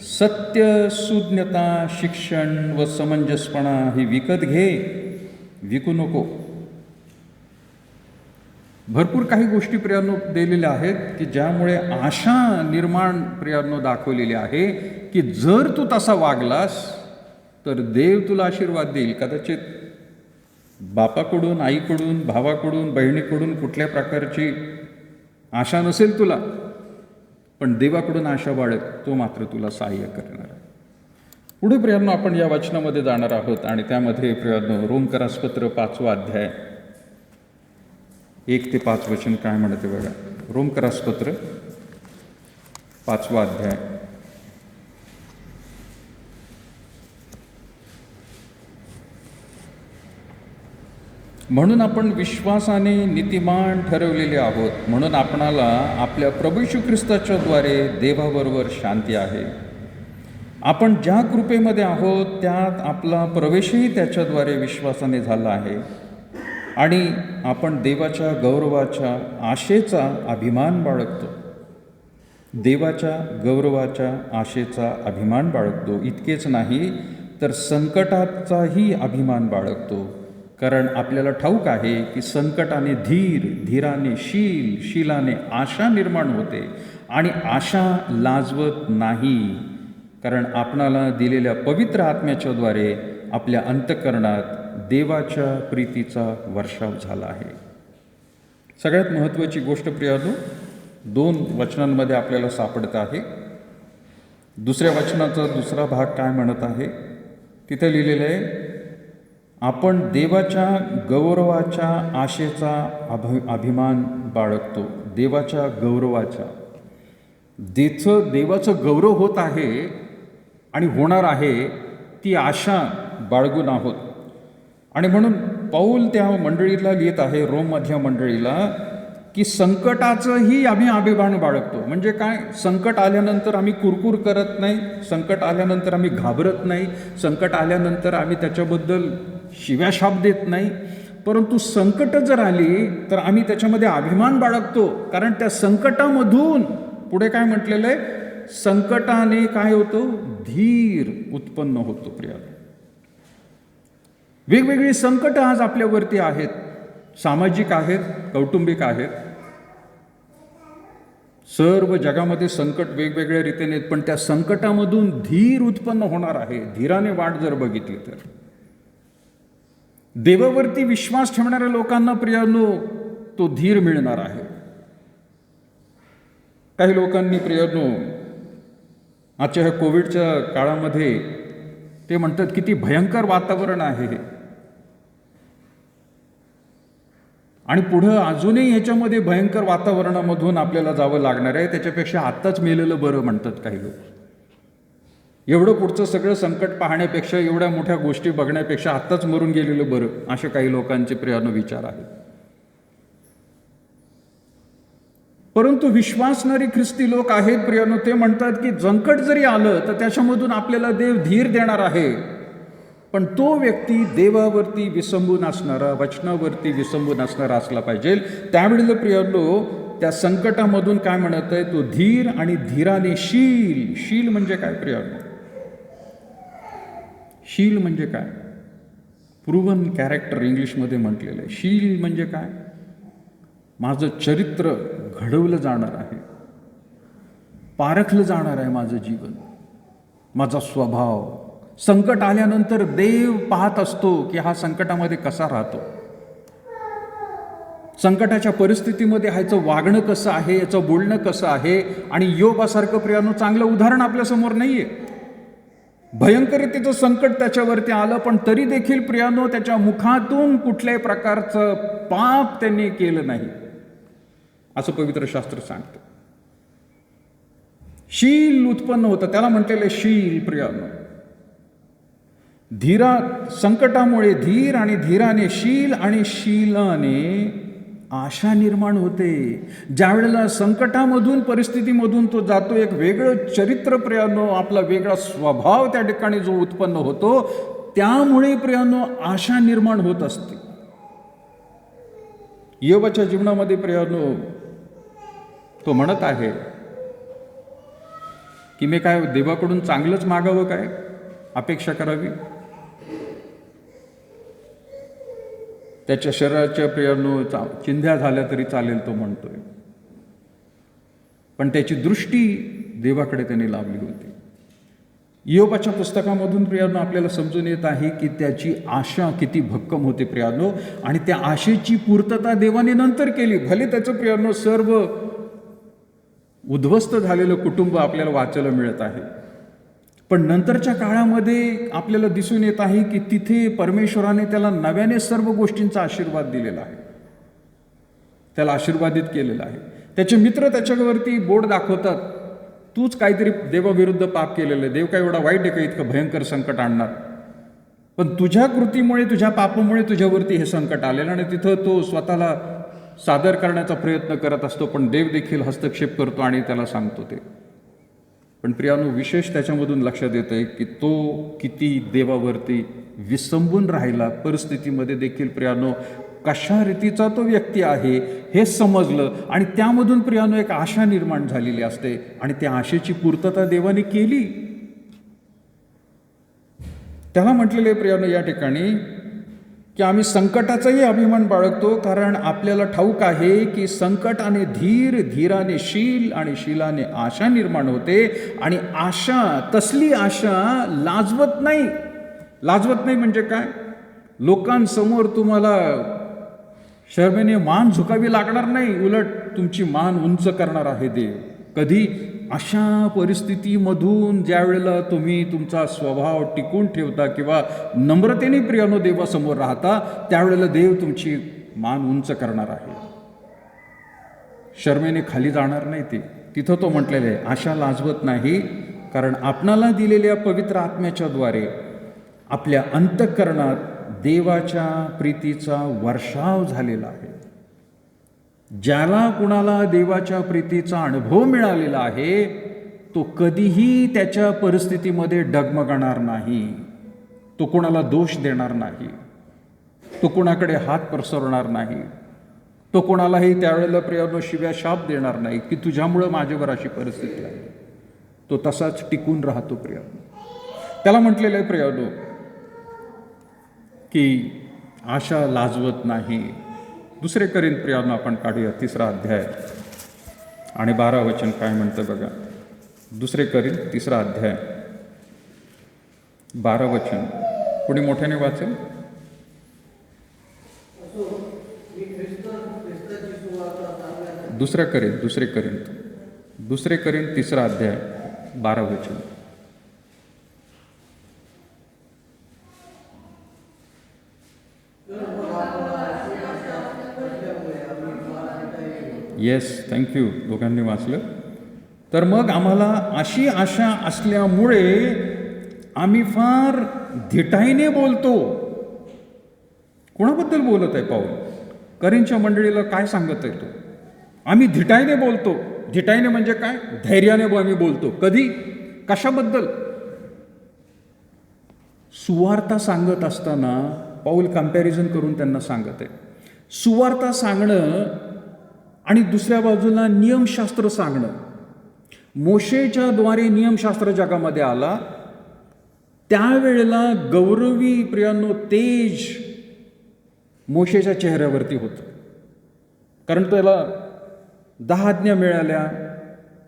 सत्य, सुज्ञता, शिक्षण व समंजसपणा ही विकत घे, विकू नको. भरपूर काही गोष्टी प्रियांनो दिलेल्या आहेत की ज्यामुळे आशा निर्माण प्रियांनो दाखवलेली आहे की जर तू तसा वागलास तर देव तुला आशीर्वाद देईल. कदाचित बापाकडून, आईकडून, भावाकडून, बहिणीकडून कुठल्या प्रकारची आशा नसेल तुला, पण देवाकडून आशा बाळग, तो मात्र तुला सहाय्य करणार. पुढे प्रियांनो आपण या वचनामध्ये जाणार आहोत आणि त्यामध्ये प्रियांनो रोमकरासपत्र 5वा अध्याय 1 ते 5 वचन काय म्हणते बघा. रोमकरासपत्र 5वा अध्याय. म्हणून आपण विश्वासाने नीतिमान ठरवलेले आहोत, म्हणून आपणाला आपल्या प्रभू येशू ख्रिस्ताच्या द्वारे देवाबरोबर शांती आहे. आपण ज्या कृपेमध्ये आहोत त्यात आपला प्रवेशही त्याच्याद्वारे विश्वासाने झाला आहे आणि आपण देवाच्या गौरवाच्या आशेचा अभिमान बाळगतो. देवाच्या गौरवाच्या आशेचा अभिमान बाळगतो. इतकेच नाही तर संकटाचाही अभिमान बाळगतो, कारण आपल्याला ठाऊक आहे की संकटाने धीर, धीराने शील, शीलाने आशा निर्माण होते आणि आशा लाजवत नाही, कारण आपणाला दिलेल्या पवित्र आत्म्याच्या द्वारे आपल्या अंतःकरणात देवाच्या प्रीतीचा वर्षाव झाला आहे. सगळ्यात महत्त्वाची गोष्ट प्रियानो 2 वचनांमध्ये आपल्याला सापडत आहे. दुसऱ्या वचनाचा दुसरा भाग काय म्हणत आहे? तिथे लिहिलेलं आहे, आपण देवाच्या गौरवाच्या आशेचा अभिमान बाळगतो. देवाच्या गौरवाच्या, देवाचं गौरव होत आहे आणि होणार आहे ती आशा बाळगून आहोत. आणि म्हणून पौल त्या मंडळीला लिहित आहे, रोममधल्या मंडळीला, की संकटाचंही आम्ही अभिमान बाळगतो. म्हणजे काय? संकट आल्यानंतर आम्ही कुरकुर करत नाही, संकट आल्यानंतर आम्ही घाबरत नाही, संकट आल्यानंतर आम्ही त्याच्याबद्दल शिव्याशाप देत नाही, परंतु संकट जर आली तर आम्ही त्याच्यामध्ये अभिमान बाळगतो. कारण त्या संकटामधून पुढे काय म्हटलेलं आहे? संकटाने काय होतो? धीर उत्पन्न होतो. प्रिया, वेगवेगळी संकट आज आपल्यावरती आहेत. सामाजिक आहेत, कौटुंबिक आहेत, सर्व जगामध्ये संकट वेगवेगळ्या रीतीने आहेत. पण त्या संकटामधून धीर उत्पन्न होणार आहे. धीराने वाट जर बघितली तर देवावरती विश्वास ठेवणाऱ्या लोकांना प्रियानो तो धीर मिळणार आहे. काही लोकांनी प्रियानो आजच्या ह्या कोविडच्या काळामध्ये ते म्हणतात किती भयंकर वातावरण आहे हे, आणि पुढं अजूनही ह्याच्यामध्ये भयंकर वातावरणामधून आपल्याला जावं लागणार आहे. त्याच्यापेक्षा आत्ताच मेलेलं बरं म्हणतात काही लोक. एवढं पुढचं सगळं संकट पाहण्यापेक्षा, एवढ्या मोठ्या गोष्टी बघण्यापेक्षा आत्ताच मरून गेलेलं बरं, असे काही लोकांचे प्रियानो विचार आहेत. परंतु विश्वासणारी ख्रिस्ती लोक आहेत प्रियानो, ते म्हणतात की संकट जरी आलं तर त्याच्यामधून आपल्याला देव धीर देणार आहे. पण तो व्यक्ती देवावरती विसंबून असणारा, वचनावरती विसंबून असणारा असला पाहिजे. त्यावेळेला प्रियानो त्या संकटामधून काय म्हणत आहे? तो धीर आणि धीराने शील. शील म्हणजे काय प्रियानो? शील म्हणजे काय? प्रूव्हन कॅरेक्टर इंग्लिशमध्ये म्हटलेलं आहे. शील म्हणजे काय? माझं चरित्र घडवलं जाणार आहे, पारखलं जाणार आहे माझं जीवन, माझा स्वभाव. संकट आल्यानंतर देव पाहत असतो की हा संकटामध्ये कसा राहतो, संकटाच्या परिस्थितीमध्ये ह्याचं वागणं कसं आहे, याचं बोलणं कसं आहे. आणि योबासारखं प्रियानो चांगलं उदाहरण आपल्यासमोर नाहीये. भयंकरीतेचं संकट त्याच्यावरती आलं, पण तरी देखील प्रियानो त्याच्या मुखातून कुठल्याही प्रकारचं पाप त्यांनी केलं नाही, असं पवित्र शास्त्र सांगतं. शील उत्पन्न होतं, त्याला म्हटलेलं शील प्रियानो. संकटामुळे धीर आणि धीराने शील आणि शीलाने आशा निर्माण होते. ज्या वेळेला संकटामधून, परिस्थितीमधून तो जातो, एक वेगळं चरित्र प्रियानो, आपला वेगळा स्वभाव त्या ठिकाणी जो उत्पन्न होतो, त्यामुळे प्रियानो आशा निर्माण होत असते. योबाच्या जीवनामध्ये प्रियानो तो म्हणत आहे की मी काय देवाकडून चांगलंच मागावं, काय अपेक्षा करावी? त्याच्या शरीराच्या प्रियानो चिंध्या झाल्या तरी चालेल तो म्हणतोय, पण त्याची दृष्टी देवाकडे त्याने लावली होती. योबाच्या पुस्तकामधून प्रियानो आपल्याला समजून येत आहे की त्याची आशा किती भक्कम होती प्रियानो, आणि त्या आशेची पूर्तता देवाने नंतर केली. भले त्याचं प्रियानो सर्व उद्ध्वस्त झालेलं कुटुंब आपल्याला वाचायला मिळत आहे, पण नंतरच्या काळामध्ये आपल्याला दिसून येत आहे की तिथे परमेश्वराने त्याला नव्याने सर्व गोष्टींचा आशीर्वाद दिलेला आहे, त्याला आशीर्वादित केलेला आहे. त्याचे मित्र त्याच्यावरती बोट दाखवतात, तूच काहीतरी देवाविरुद्ध पाप केलेलं आहे, देव काय एवढा वाईट आहे का इतकं भयंकर संकट आणणार? पण तुझ्या कृतीमुळे, तुझ्या पापामुळे तुझ्यावरती हे संकट आलेलं. आणि तिथं तो स्वतःला सादर करण्याचा प्रयत्न करत असतो, पण देव देखील हस्तक्षेप करतो आणि त्याला सांगतो ते. पण प्रियानो विशेष त्याच्यामधून लक्षात येतं आहे की तो किती देवावरती विसंबून राहिला. परिस्थितीमध्ये देखील प्रियानो कशा रीतीचा तो व्यक्ती आहे हे समजलं, आणि त्यामधून प्रियानो एक आशा निर्माण झालेली असते, आणि त्या आशेची पूर्तता देवाने केली. त्याला म्हटलेले प्रियानो या ठिकाणी की की आम्ही संकटाचाही अभिमान बाळगतो, कारण आपल्याला ठाऊक आहे की संकटाने धीर, धीराने शील आणि शीलाने आशा निर्माण होते. आणि आशा, तसली आशा लाजवत नाही. लाजवत नाही म्हणजे काय? लोकांसमोर तुम्हाला शर्मेने मान झुकावी लागणार नाही, उलट तुमची मान उंच करणार आहे देव. कधी? अशा परिस्थितीमधून ज्या वेळेला तुम्ही तुमचा स्वभाव टिकून ठेवता किंवा नम्रतेने प्रियानो देवासमोर राहता, त्यावेळेला देव तुमची मान उंच करणार आहे. शर्मेने खाली जाणार नाही ते. तिथं तो म्हटलेला आहे, आशा लाजवत नाही, कारण आपणाला दिलेल्या पवित्र आत्म्याच्या द्वारे आपल्या अंतःकरणात देवाच्या प्रीतीचा वर्षाव झालेला आहे. ज्याला कुणाला देवाच्या प्रीतीचा अनुभव मिळालेला आहे, तो कधीही त्याच्या परिस्थितीमध्ये डगमगणार नाही. तो कुणाला दोष देणार नाही, तो कुणाकडे हात पसरवणार नाही, तो कुणालाही त्यावेळेला प्रियानो शिव्या शाप देणार नाही की तुझ्यामुळं माझ्यावर अशी परिस्थिती आहे. तो तसाच टिकून राहतो प्रियानो. त्याला म्हटलेलं आहे प्रियानो की आशा लाजवत नाही. दुसरे करीन प्रियानो आपण काढूया 3रा अध्याय आणि 12 वचन काय म्हणतं बघा. दुसरे करीन 3रा अध्याय 12 वचन. कोणी मोठ्याने वाचेल? दुसरे करीन 3रा अध्याय 12 वचन. येस, थँक्यू, दोघांनी वाचलं. तर मग आम्हाला अशी आशा असल्यामुळे आम्ही फार धिटाईने बोलतो. कोणाबद्दल बोलत आहे पाऊल? करीनच्या मंडळीला काय सांगत आहे तो? आम्ही धिटाईने बोलतो. धिटाईने म्हणजे काय? धैर्याने आम्ही बोलतो. कधी? कशाबद्दल? सुवार्ता सांगत असताना पाऊल कंपॅरिझन करून त्यांना सांगत आहे. सुवार्ता सांगणं आणि दुसऱ्या बाजूला नियमशास्त्र सांगणं. मोशेच्या द्वारे नियमशास्त्र जगामध्ये आला, त्यावेळेला गौरवी प्रियानो तेज मोशेच्या चेहऱ्यावरती होतं, कारण त्याला 10 आज्ञा मिळाल्या.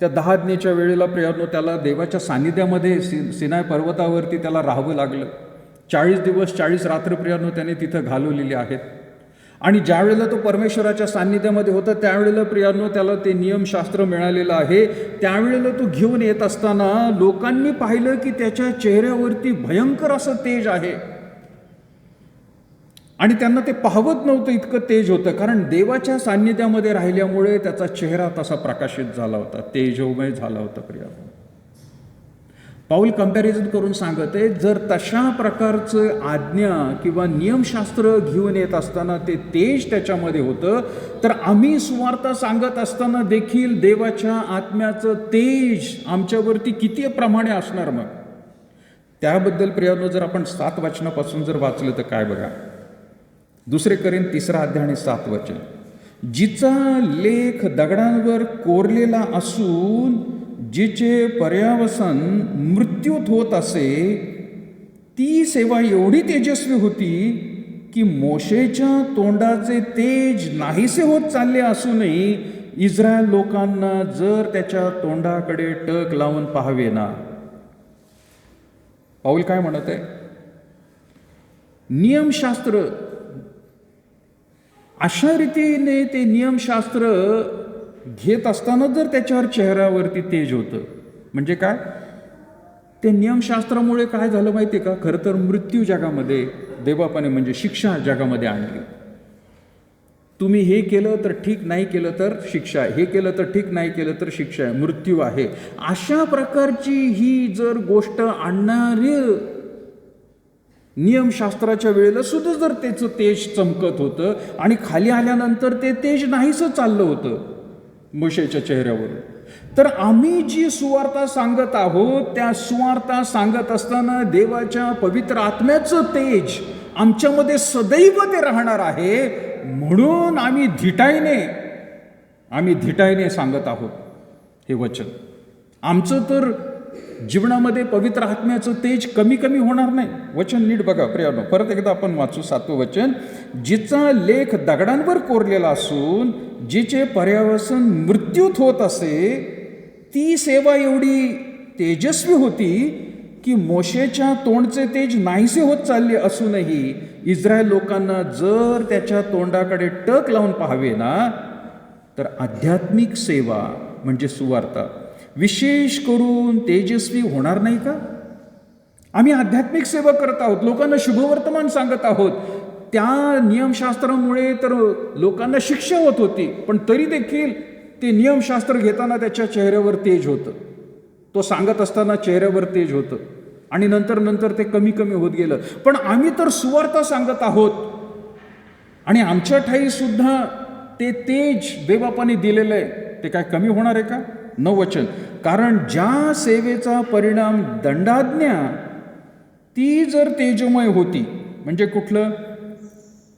त्या 10 आज्ञेच्या वेळेला प्रियानो त्याला देवाच्या सान्निध्यामध्ये सिनाय पर्वतावरती त्याला राहावं लागलं. 40 दिवस 40 रात्र प्रियानो त्याने तिथं घालवलेली आहेत. आणि ज्या वेळेला तो परमेश्वराच्या सान्निध्यामध्ये होता, त्यावेळेला प्रियानो त्याला ते नियमशास्त्र मिळालेलं आहे. त्यावेळेला तो घेऊन येत असताना लोकांनी पाहिलं की त्याच्या चेहऱ्यावरती भयंकर असं तेज आहे. आणि त्यांना ते पाहवत नव्हतं, इतकं तेज होतं, कारण देवाच्या सान्निध्यामध्ये राहिल्यामुळे त्याचा चेहरा तसा प्रकाशित झाला होता, तेजोमय झाला होता प्रियानो. पाऊल कंपॅरिझन करून सांगत आहे, जर तशा प्रकारचं आज्ञा किंवा नियमशास्त्र घेऊन येत असताना ते तेज त्याच्यामध्ये होतं, तर आम्ही सुवार्ता सांगत असताना देखील देवाच्या आत्म्याचं तेज आमच्यावरती किती प्रमाणे असणार. मग त्याबद्दल प्रियानो जर आपण 7 वचनापासून जर वाचलं तर काय बघा. दुसरे करीन 3रा अध्याय आणि 7 वचन. जिचा लेख दगडांवर कोरलेला असून जिचे पर्यावसन मृत्यूत होत असे, ती सेवा एवढी तेजस्वी होती की मोशेच्या तोंडाचे तेज नाहीसे होत चालले असूनही इस्रायल लोकांना जर त्याच्या तोंडाकडे टक लावून पाहावे ना. पाऊल काय म्हणत आहे? नियमशास्त्र अशा रीतीने ते नियमशास्त्र घेत असताना जर त्याच्यावर चेहऱ्यावरती तेज होतं, म्हणजे काय? ते नियमशास्त्रामुळे काय झालं माहिती आहे का? खरं तर मृत्यू जगामध्ये देवबापाने म्हणजे शिक्षा जगामध्ये आणली. तुम्ही हे केलं तर ठीक, नाही केलं तर शिक्षा आहे, हे केलं तर ठीक, नाही केलं तर शिक्षा आहे, मृत्यू आहे. अशा प्रकारची ही जर गोष्ट आणणारी नियमशास्त्राच्या वेळेला सुद्धा जर त्याचं तेज चमकत होतं आणि खाली आल्यानंतर ते तेज नाहीसं चाललं होतं मोशेच्या चेहऱ्यावरून, तर आम्ही जी सुवार्ता सांगत आहोत त्या सुवार्ता सांगत असताना देवाच्या पवित्र आत्म्याचं तेज आमच्यामध्ये सदैव ते राहणार आहे. म्हणून आम्ही धिटाईने सांगत आहोत हे वचन. आमचं तर जीवनामध्ये पवित्र आत्म्याचं तेज कमी कमी होणार नाही. वचन नीट बघा प्रियानो, परत एकदा आपण वाचू 7वं वचन. जिचा लेख दगडांवर कोरलेला असून जिचे पर्यावसन मृत्यूत होत असे, ती सेवा एवढी तेजस्वी होती की मोशेच्या तोंडचे तेज नाहीसे होत चालले असूनही इस्रायल लोकांना जर त्याच्या तोंडाकडे टक लावून पाहावे ना, तर आध्यात्मिक सेवा म्हणजे सुवार्ता विशेष करून तेजस्वी होणार नाही का? आम्ही आध्यात्मिक सेवा करत आहोत, लोकांना शुभवर्तमान सांगत आहोत. त्या नियमशास्त्रामुळे तर लोकांना शिक्षा होत होती, पण तरी देखील ते नियमशास्त्र घेताना त्याच्या चेहऱ्यावर तेज होतं, तो सांगत असताना चेहऱ्यावर तेज होतं, आणि नंतर नंतर ते कमी कमी होत गेलं. पण आम्ही तर सुवार्ता सांगत आहोत आणि आमच्या ठाई सुद्धा ते तेज देवबापाने दिलेलं आहे, ते काय कमी होणार आहे का? 9 वचन. कारण ज्या सेवेचा परिणाम दंडाज्ञा ती जर तेजोमय होती, म्हणजे कुठलं?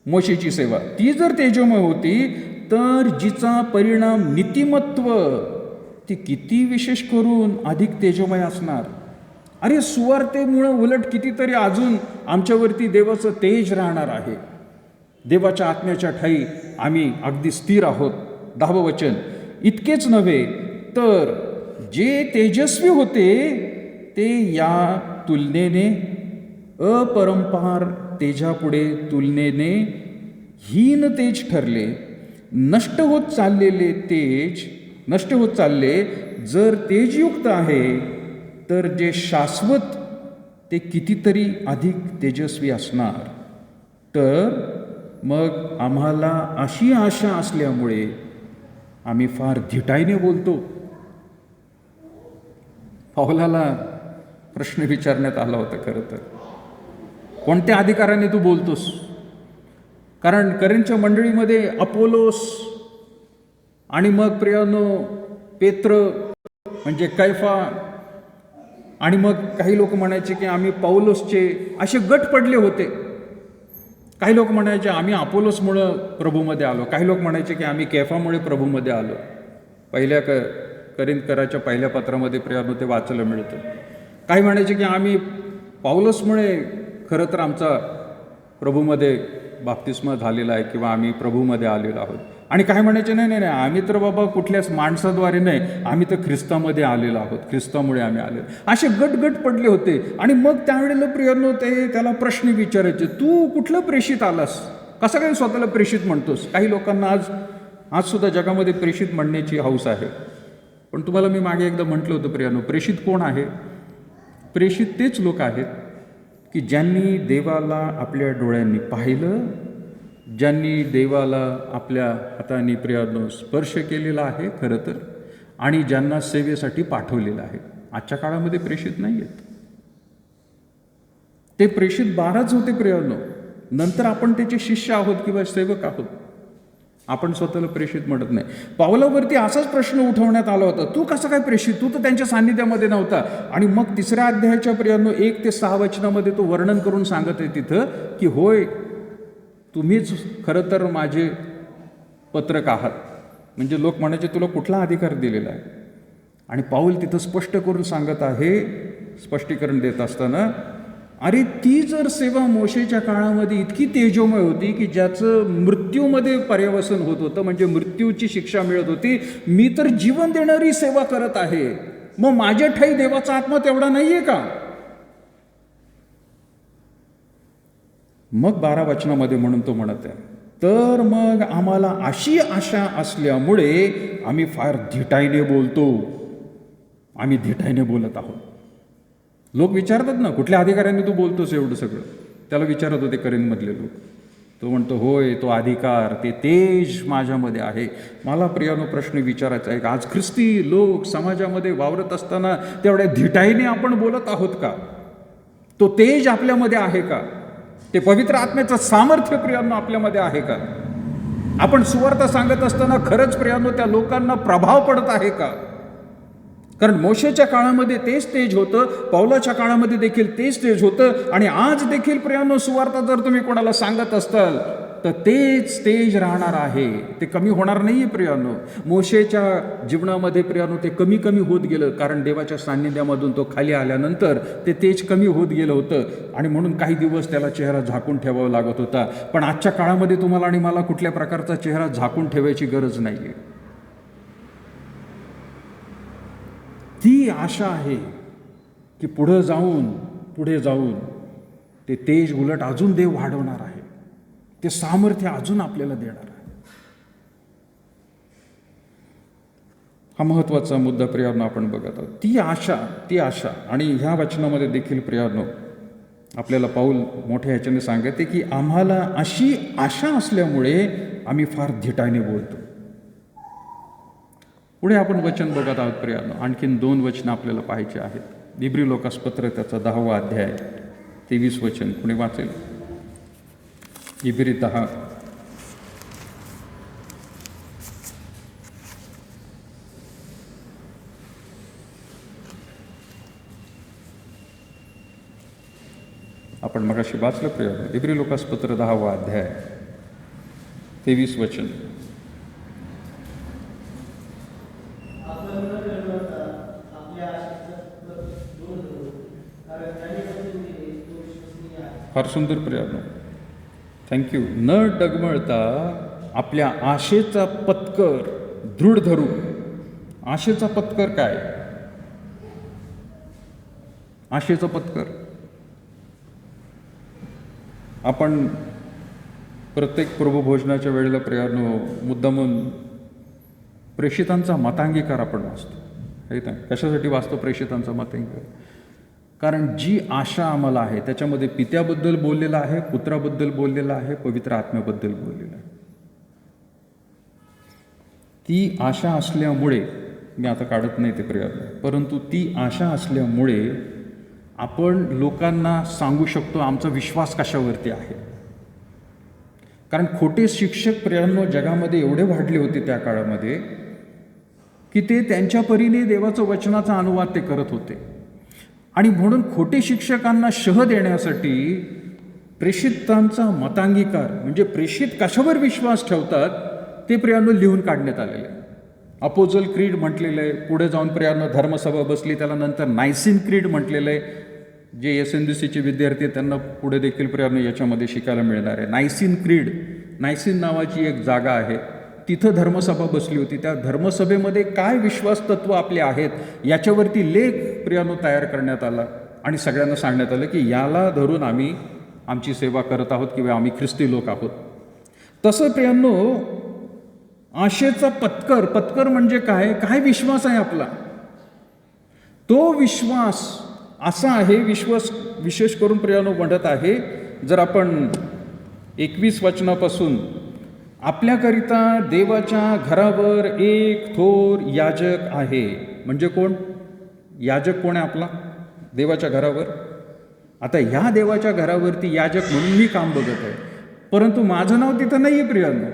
मोशेची सेवा, ती जर तेजोमय होती, तर जिचा परिणाम नीतिमत्व ती किती विशेष करून अधिक तेजोमय असणार. अरे सुवार्तेमुळं उलट कितीतरी अजून आमच्यावरती देवाचं तेज राहणार आहे. देवाच्या आत्म्याच्या ठाई आम्ही अगदी स्थिर आहोत. 10वं वचन. इतकेच नव्हे तर जे तेजस्वी होते ते या तुलनेने अपरंपार तेजापुढे तुलनेने हीन तेज ठरले. नष्ट होत चालले जर तेजयुक्त आहे, तर जे शाश्वत ते कितीतरी अधिक तेजस्वी असणार. तर मग आम्हाला अशी आशा असल्यामुळे आम्ही फार धिटाईने बोलतो. पौलाला प्रश्न विचारण्यात आला होता खरं तर, कोणत्या अधिकाराने तू बोलतोस? कारण करिंथच्या मंडळीमध्ये अपोलोस आणि मग प्रियानो पेत्र म्हणजे कैफा, आणि मग काही लोक म्हणायचे की आम्ही पौलोसचे, असे गट पडले होते. काही लोक म्हणायचे आम्ही अपोलोसमुळं प्रभूमध्ये आलो, काही लोक म्हणायचे की आम्ही कैफामुळे प्रभूमध्ये आलो. पहिल्या करिंथकराच्या पहिल्या पत्रामध्ये प्रियानो ते वाचायला मिळतं. काही म्हणायचे की आम्ही पौलोसमुळे खरं तर आमचा प्रभूमध्ये बाप्तिस्मा झालेला आहे किंवा आम्ही प्रभूमध्ये आलेलो आहोत. आणि काय म्हणायचे नाही आम्ही तर बाबा कुठल्याच माणसाद्वारे नाही, आम्ही तर ख्रिस्तामध्ये आलेलो आहोत, ख्रिस्तामुळे आम्ही आलेलो. असे गट पडले होते. आणि मग त्यावेळेला प्रियानो ते त्याला प्रश्न विचारायचे, तू कुठलं प्रेषित आलास? कसं काय स्वतःला प्रेषित म्हणतोस? काही लोकांना आज सुद्धा जगामध्ये प्रेषित म्हणण्याची हौस आहे. पण तुम्हाला मी मागे एकदा म्हटलं होतं प्रियानो, प्रेषित कोण आहे? प्रेषित तेच लोक आहेत की ज्यांनी देवाला आपल्या डोळ्यांनी पाहिलं, ज्यांनी देवाला आपल्या हाताने प्रियानो स्पर्श केलेला आहे खरं तर, आणि ज्यांना सेवेसाठी पाठवलेलं आहे. आजच्या काळामध्ये प्रेषित नाही आहेत. ते प्रेषित 12च होते प्रियानो. नंतर आपण त्याचे शिष्य आहोत किंवा सेवक आहोत. आपण स्वतःला प्रेषित म्हणत नाही. पौलावरती असाच प्रश्न उठवण्यात आला होता, तू कसं काय प्रेषित? तू तर त्यांच्या सान्निध्यामध्ये नव्हता. आणि मग 3ऱ्या अध्यायाच्या प्रियानो 1 ते 6 वचनामध्ये तो वर्णन करून सांगत आहे तिथं की होय, तुम्हीच खरं तर माझे पत्रक आहात. म्हणजे लोक म्हणायचे तुला कुठला अधिकार दिलेला आहे? आणि पाऊल तिथं स्पष्ट करून सांगत आहे, स्पष्टीकरण देत असताना, अरे ती जर सेवा मोशेच्या काळामध्ये इतकी तेजोमय होती की ज्याचं मृत्यूमध्ये पर्यवसन होत होतं, म्हणजे मृत्यूची शिक्षा मिळत होती, मी तर जीवन देणारी सेवा करत आहे, मग माझ्या ठाई देवाचा आत्मा तेवढा नाहीये का? मग 12 वचनामध्ये म्हणून तो म्हणत आहे, तर मग आम्हाला अशी आशा असल्यामुळे आम्ही फार धिटाईने बोलतो. आम्ही धिटाईने बोलत आहोत. लोक विचारतात ना, कुठल्या अधिकाऱ्याने तू बोलतोस एवढं सगळं? त्याला विचारत होते करिंथमधले लोक. तो म्हणतो होय, तो अधिकार, ते तेज माझ्यामध्ये आहे. मला प्रियानो प्रश्न विचारायचा आहे, आज ख्रिस्ती लोक समाजामध्ये वावरत असताना तेवढ्या धिटाईने आपण बोलत आहोत का? तो तेज आपल्यामध्ये आहे का? ते पवित्र आत्म्याचं सामर्थ्य प्रियानो आपल्यामध्ये आहे का? आपण सुवार्ता सांगत असताना खरंच प्रियानो त्या लोकांना प्रभाव पडत आहे का? कारण मोशेच्या काळामध्ये तेच तेज होतं, पौलाच्या काळामध्ये देखील तेच तेज होतं. आणि आज देखील प्रियानो सुवार्ता जर तुम्ही कोणाला सांगत असताल तर तेच तेज राहणार आहे, ते कमी होणार नाही आहे प्रियानो. मोशेच्या जीवनामध्ये प्रियानो ते कमी कमी होत गेलं, कारण देवाच्या सान्निध्यामधून तो खाली आल्यानंतर ते तेज कमी होत गेलं होतं आणि म्हणून काही दिवस त्याला चेहरा झाकून ठेवावा लागत होता. पण आजच्या काळामध्ये तुम्हाला आणि मला कुठल्या प्रकारचा चेहरा झाकून ठेवायची गरज नाही आहे. ती आशा आहे की पुढे जाऊन ते तेज उलट अजून देव वाढवणार आहे, ते सामर्थ्य अजून आपल्याला देणार आहे. हा महत्वाचा मुद्दा प्रियानो आपण बघत आहोत. ती आशा आणि ह्या वचनामध्ये देखील प्रियानो आपल्याला पाऊल मोठ्या ह्याच्याने सांगते की आम्हाला अशी आशा असल्यामुळे आम्ही फार धिटाने बोलतो. पुढे आपण वचन बघत आहोत प्रियानो. आणखीन 2 वचनं आपल्याला पाहायची आहेत. इब्री लोकासपत्र त्याचा 10वा अध्याय 23 वचन कुणी वाचेल? इब्री 10. आपण मगाशी वाचलं प्रियानो. इब्री लोकासपत्र 10वा अध्याय 23 वचन. फार सुंदर प्रियानो, थँक्यू. न डगमळता आपल्या आशेचा पत्कर दृढ धरू. आशेचा पत्कर काय? आशेचं पत्कर आपण प्रत्येक प्रभुभोजनाच्या वेळेला प्रियानो मुद्दामून प्रेषितांचा मतांगीकार आपण वाचतो. हे ना, कशासाठी वाचतो प्रेषितांचा मतांगीकार? कारण जी आशा आम्हाला आहे त्याच्यामध्ये पित्याबद्दल बोललेलं आहे, पुत्राबद्दल बोललेलं आहे, पवित्र आत्म्याबद्दल बोललेलं आहे. ती आशा असल्यामुळे, मी आता काढत नाही ते प्रियानो, परंतु ती आशा असल्यामुळे आपण लोकांना सांगू शकतो आमचा विश्वास कशावरती आहे. कारण खोटे शिक्षक प्रियानो जगामध्ये एवढे वाढले होते त्या काळामध्ये की ते त्यांच्या परीने देवाचं वचनाचा अनुवाद ते करत होते. आणि म्हणून खोटे शिक्षकांना शह देण्यासाठी प्रेषितांचा मतांगीकार म्हणजे प्रेषित कशावर विश्वास ठेवतात ते प्रियानो लिहून काढण्यात आलेले. अपोजल क्रीड म्हटलेलं आहे. पुढे जाऊन प्रियानो धर्मसभा बसली, त्याला नंतर नायसिन क्रीड म्हटलेलं आहे. जे SNDCचे विद्यार्थी त्यांना पुढे देखील प्रियानो याच्यामध्ये शिकायला मिळणार आहे. नायसिन क्रीड, नायसिन नावाची एक जागा आहे, तिथं धर्मसभा बसली होती. त्या धर्मसभेमध्ये काय विश्वास तत्व आपले आहेत याच्यावरती लेख प्रियानो तयार करण्यात आला आणि सगळ्यांना सांगण्यात आलं की याला धरून आम्ही आमची सेवा करत आहोत किंवा आम्ही ख्रिस्ती लोक आहोत. तसं प्रियानो आशेचा पत्कर म्हणजे काय? काय विश्वास आहे आपला? तो विश्वास असा आहे, विश्वास विशेष करून प्रियानो म्हणत आहे, जर आपण 21 वचनापासून आपल्याकरिता देवाच्या घरावर एक थोर याजक आहे. म्हणजे कोण? याजक कोण आहे आपला देवाच्या घरावर? आता ह्या देवाच्या घरावरती याजक म्हणून मी काम बघत आहे, परंतु माझं नाव तिथं नाही आहे प्रियानो,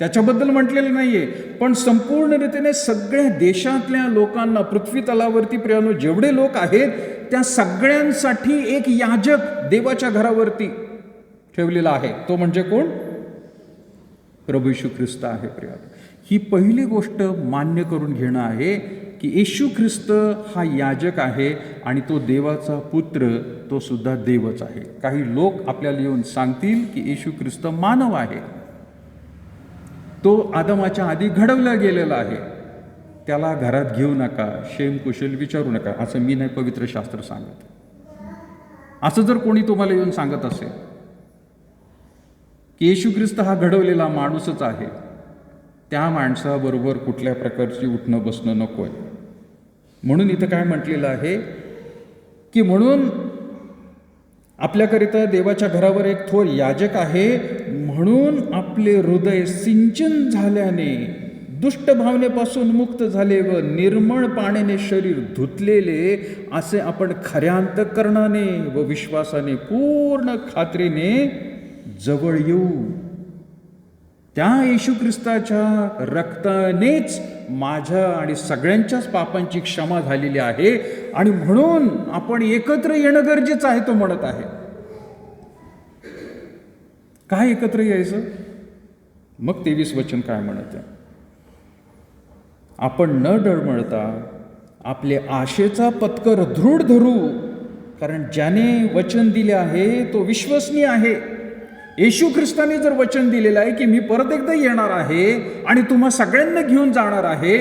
त्याच्याबद्दल म्हटलेलं नाही आहे. पण संपूर्ण रीतीने सगळ्या देशातल्या लोकांना, पृथ्वी तलावरती प्रियानो जेवढे लोक आहेत त्या सगळ्यांसाठी एक याजक देवाच्या घरावरती ठेवलेला आहे. तो म्हणजे कोण? प्रभू येशू ख्रिस्त आहे प्रियानो. ही पहिली गोष्ट मान्य करून घेणं आहे की येशू ख्रिस्त हा याजक आहे आणि तो देवाचा पुत्र, तो सुद्धा देवच आहे. काही लोक आपल्याला येऊन सांगतील की येशू ख्रिस्त मानव आहे, तो आदमाच्या आधी घडवला गेलेला आहे, त्याला घरात घेऊ नका, क्षेमकुशल विचारू नका. असं मी नाही, पवित्र शास्त्र सांगत. असं जर कोणी तुम्हाला येऊन सांगत असेल की येशू ख्रिस्त हा घडवलेला माणूसच आहे, त्या माणसाबरोबर कुठल्या प्रकारची उठणं बसणं नको आहे. म्हणून इथं काय म्हटलेलं आहे की म्हणून आपल्याकरिता देवाच्या घरावर एक थोर याजक आहे, म्हणून आपले हृदय सिंचन झाल्याने, दुष्ट भावनेपासून मुक्त झाले व निर्मळ पाण्याने शरीर धुतलेले असे आपण खऱ्या अंतःकरणाने व विश्वासाने पूर्ण खात्रीने जवळ येऊ. त्या येशू ख्रिस्ताच्या रक्तानेच माझ्या आणि सगळ्यांच्याच पापांची क्षमा झालेली आहे आणि म्हणून आपण एकत्र येणं गरजेचं आहे, तो म्हणत आहे. काय एकत्र यायचं? मग 23 वचन काय म्हणत आहे? आपण न डळमळता आपले आशेचा पत्कर दृढ धरू, कारण ज्याने वचन दिले आहे तो विश्वसनीय आहे. येशू ख्रिस्ताने जर वचन दिलेलं आहे की मी परत एकदा येणार आहे आणि तुम्हा सगळ्यांना घेऊन जाणार आहे,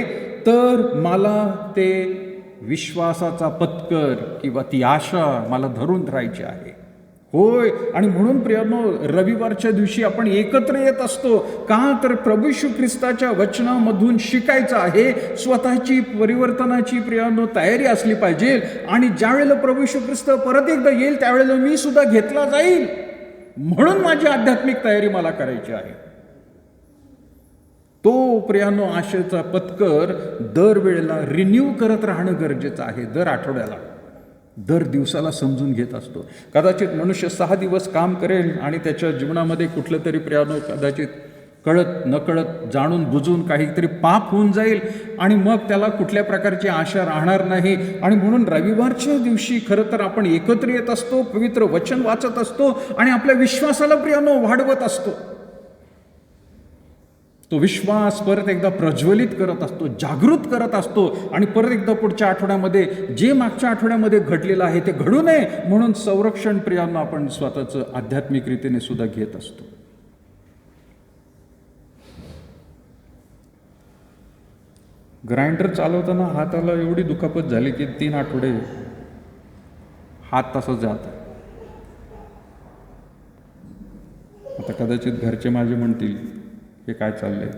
तर मला ते विश्वासाचा पत्कर किंवा ती आशा मला धरून राहायची आहे. होय, आणि म्हणून प्रियानो, रविवारच्या दिवशी आपण एकत्र येत असतो. का तर प्रभू येशू ख्रिस्ताच्या वचनामधून शिकायचं आहे. स्वतःची परिवर्तनाची प्रियानो तयारी असली पाहिजे. आणि ज्यावेळेला प्रभू येशू ख्रिस्त परत एकदा येईल त्यावेळेला मी सुद्धा घेतला जाईल, म्हणून माझी आध्यात्मिक तयारी मला करायची आहे. तो प्रियानो आशेचा पत्कर दरवेळेला रिन्यू करत राहणं गरजेचं आहे. दर आठवड्याला, दर दिवसाला समजून घेत असतो. कदाचित मनुष्य 6 दिवस काम करेल आणि त्याच्या जीवनामध्ये कुठलं तरी प्रियानो कदाचित कळत नकळत जाणून बुजून काहीतरी पाप होऊन जाईल आणि मग त्याला कुठल्या प्रकारची आशा राहणार नाही. आणि म्हणून रविवारच्या दिवशी खरं तर आपण एकत्र येत असतो, पवित्र वचन वाचत असतो आणि आपल्या विश्वासाला प्रियानो वाढवत असतो. तो विश्वास परत एकदा प्रज्वलित करत असतो, जागृत करत असतो. आणि परत एकदा पुढच्या आठवड्यामध्ये जे मागच्या आठवड्यामध्ये घडलेलं आहे ते घडू नये म्हणून संरक्षण प्रियांना आपण स्वतःचं आध्यात्मिक रीतीने सुद्धा घेत असतो. ग्राइंडर चालवताना हाताला एवढी दुखापत झाली की 3 आठवडे हात तसंच जात. आता कदाचित घरचे माझे म्हणतील हे काय चाललंय.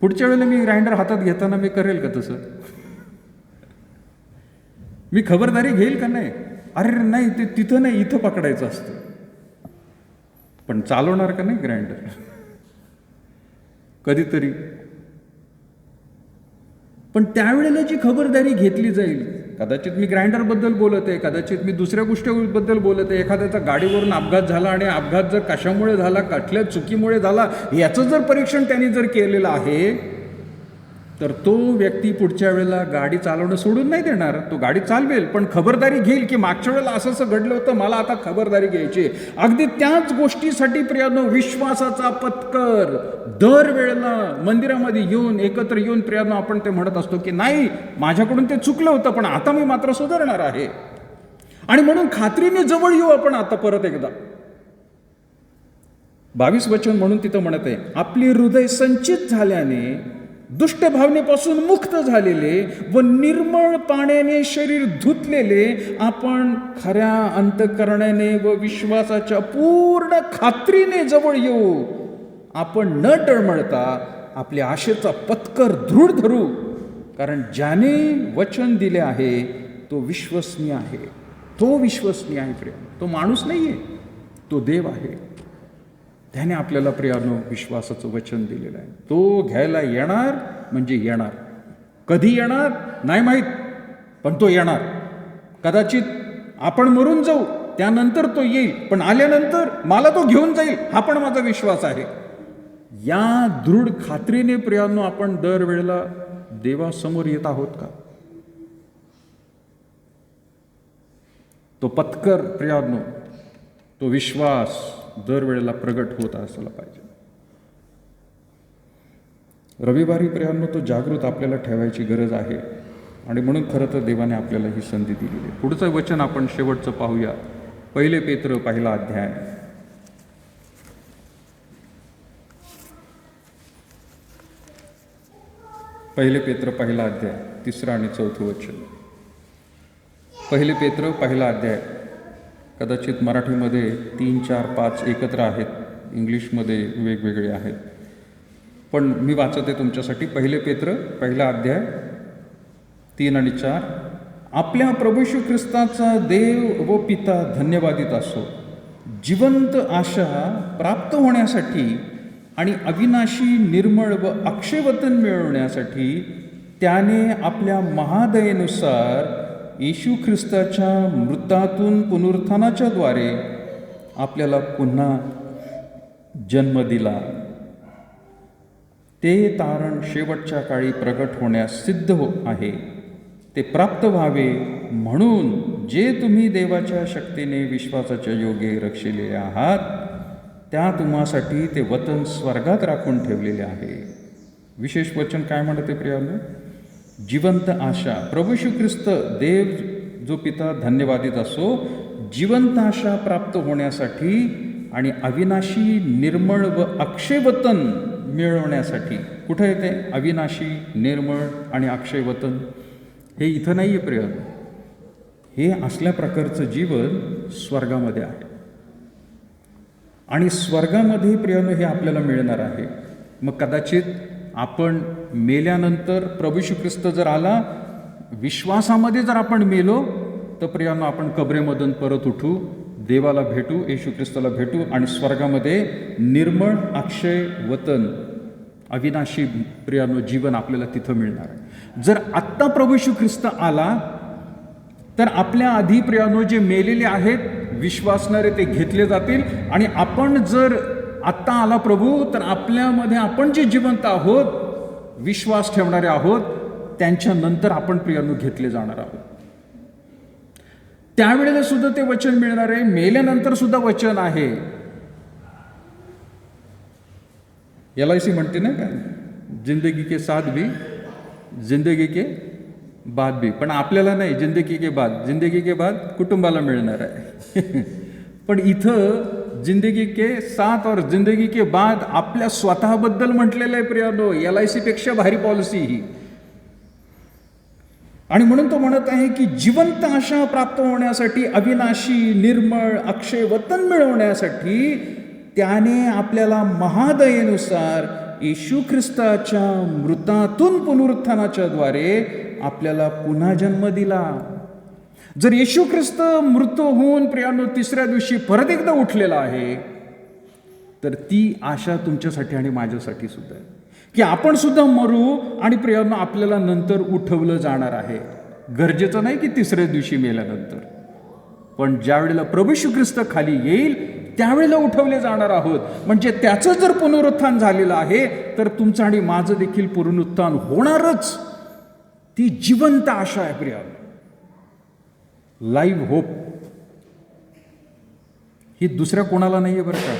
पुढच्या वेळेला मी ग्राइंडर हातात घेताना मी करेल का तसं? मी खबरदारी घेईल का नाही? अरे नाही, ते तिथं नाही, इथं पकडायचं असतं. पण चालवणार का नाही ग्राइंडर कधीतरी. पण त्यावेळेला जी खबरदारी घेतली जाईल, कदाचित मी ग्राइंडरबद्दल बोलत आहे, कदाचित मी दुसऱ्या गोष्टीबद्दल बोलत आहे. एखाद्याचा गाडीवरून अपघात झाला आणि अपघात जर कशामुळे झाला, कुठल्या चुकीमुळे झाला, याचं जर परीक्षण त्यांनी जर केलेलं आहे, तर तो व्यक्ती पुढच्या वेळेला गाडी चालवणं सोडून नाही देणार. तो गाडी चालवेल, पण खबरदारी घेईल की मागच्या वेळेला असं असं घडलं होतं, मला आता खबरदारी घ्यायची. अगदी त्याच गोष्टीसाठी प्रियानो विश्वासाचा पत्कर दर वेळेला मंदिरामध्ये येऊन एकत्र येऊन प्रियानो आपण ते म्हणत असतो की नाही, माझ्याकडून ते चुकलं होतं, पण आता मी मात्र सुधारणार आहे. आणि म्हणून खात्रीने जवळ येऊ आपण आता परत एकदा. 22 वचन म्हणून तिथं म्हणत आहे, आपली हृदय संचित झाल्याने, दुष्ट भावनेपासून मुक्त झालेले व निर्मळ पाण्याने शरीर धुतलेले आपण खऱ्या अंतःकरणाने व विश्वासाच्या पूर्ण खात्रीने जवळ येऊ. आपण न डळमळता आपल्या आशेचा पत्कर दृढ धरू, कारण ज्याने वचन दिले आहे तो विश्वसनीय आहे. तो विश्वसनीय आहे प्रिय. तो माणूस नाही आहे, तो देव आहे. त्याने आपल्याला प्रियानो विश्वासाचं वचन दिलेलं आहे. तो घ्यायला येणार म्हणजे येणार. कधी येणार नाही माहीत, पण तो येणार. कदाचित आपण मरून जाऊ, त्यानंतर तो येईल, पण आल्यानंतर मला तो घेऊन जाईल, हा पण माझा विश्वास आहे. या दृढ खात्रीने प्रियानो आपण दरवेळेला देवासमोर येत आहोत का? तो पत्कर प्रियानो, तो विश्वास दरवेळेला प्रगट होत असला पाहिजे. रविवारी प्रियांनो तो जागृत आपल्याला ठेवायची गरज आहे. आणि म्हणून खरं तर देवाने आपल्याला ही संधी दिलेली आहे. पुढचं वचन आपण शेवटचं पाहूया. 1 पेत्र 1 अध्याय. 1 पेत्र 1 अध्याय 3 आणि 4 वचन. 1 पेत्र 1 अध्याय. कदाचित मराठीमध्ये 3, 4, 5 एकत्र आहेत, इंग्लिशमध्ये वेगवेगळे आहेत, पण मी वाचते तुमच्यासाठी. 1 पेत्र 1 अध्याय 3 आणि 4. आपल्या प्रभू येशू ख्रिस्ताचा देव व पिता धन्यवादित असो. जिवंत आशा प्राप्त होण्यासाठी आणि अविनाशी निर्मळ व अक्षयवतन मिळवण्यासाठी त्याने आपल्या महादयेनुसार येशू ख्रिस्ताच्या मृतातून पुनरुत्थानाच्या द्वारे आपल्याला पुन्हा जन्म दिला. ते तारण शेवटच्या काळी प्रगट होण्यास सिद्ध आहे. ते प्राप्त व्हावे म्हणून जे तुम्ही देवाच्या शक्तीने विश्वासाच्या योगे रक्षिले आहात, त्या तुम्हासाठी ते वतन स्वर्गात राखून ठेवलेले आहे. विशेष वचन काय म्हणते प्रियानो? जिवंत आशा. प्रभू येशू ख्रिस्त देव जो पिता धन्यवादित असो, जिवंत आशा प्राप्त होण्यासाठी आणि अविनाशी निर्मळ व अक्षय वतन मिळवण्यासाठी. कुठं येते अविनाशी निर्मळ आणि अक्षय वतन? हे इथं नाही आहे प्रियानो. हे असल्या प्रकारचं जीवन स्वर्गामध्ये आहे. आणि स्वर्गामध्ये प्रियानो हे आपल्याला मिळणार आहे. मग कदाचित आपण मेल्यानंतर प्रभू येशू ख्रिस्त जर आला, विश्वासामध्ये जर आपण मेलो, तर प्रियानो आपण कबरेमधून परत उठू, देवाला भेटू, येशू ख्रिस्ताला भेटू आणि स्वर्गामध्ये निर्मळ अक्षय वतन, अविनाशी प्रियानो जीवन आपल्याला तिथं मिळणार आहे. जर आत्ता प्रभू येशू ख्रिस्त आला, तर आपल्या आधी प्रियानो जे मेलेले आहेत विश्वासणारे ते घेतले जातील. आणि आपण जर आत्ता आला प्रभू, तर आपल्यामध्ये आपण जे जिवंत आहोत, विश्वास ठेवणारे आहोत, त्यांच्यानंतर आपण प्रियानो घेतले जाणार आहोत. त्यावेळेला सुद्धा ते वचन मिळणार आहे. मेल्यानंतर सुद्धा वचन आहे. LIC म्हणते ना का, जिंदगी के साथ भी जिंदगी के बाद भी. पण आपल्याला नाही जिंदगी के बाद. जिंदगी के बाद कुटुंबाला मिळणार आहे. पण इथं जिंदगी के साथ और जिंदगी के बाद आपल्या स्वतःबद्दल म्हटलेलं आहे प्रियानो. LIC पेक्षा भारी पॉलिसी ही. आणि म्हणून तो म्हणत आहे की जिवंत आशा प्राप्त होण्यासाठी, अविनाशी निर्मळ अक्षय वतन मिळवण्यासाठी त्याने आपल्याला महादयेनुसार येशू ख्रिस्ताच्या मृतातून पुनरुत्थानाच्या द्वारे आपल्याला पुन्हा जन्म दिला. जर येशू ख्रिस्त मृत होऊन प्रियानो तिसऱ्या दिवशी परत एकदा उठलेला आहे, तर ती आशा तुमच्यासाठी आणि माझ्यासाठी सुद्धा आहे की आपण सुद्धा मरू आणि प्रियानो आपल्याला नंतर उठवलं जाणार आहे. गरजेचं नाही की तिसऱ्या दिवशी मेल्यानंतर, पण ज्या वेळेला प्रभू येशू ख्रिस्त खाली येईल त्यावेळेला उठवले जाणार आहोत. म्हणजे त्याचं जर पुनरुत्थान झालेलं आहे, तर तुमचं आणि माझं देखील पुनरुत्थान होणारच. ती जिवंत आशा आहे प्रियानो. लाईव्ह होप ही दुसऱ्या कोणाला नाही आहे बरं का.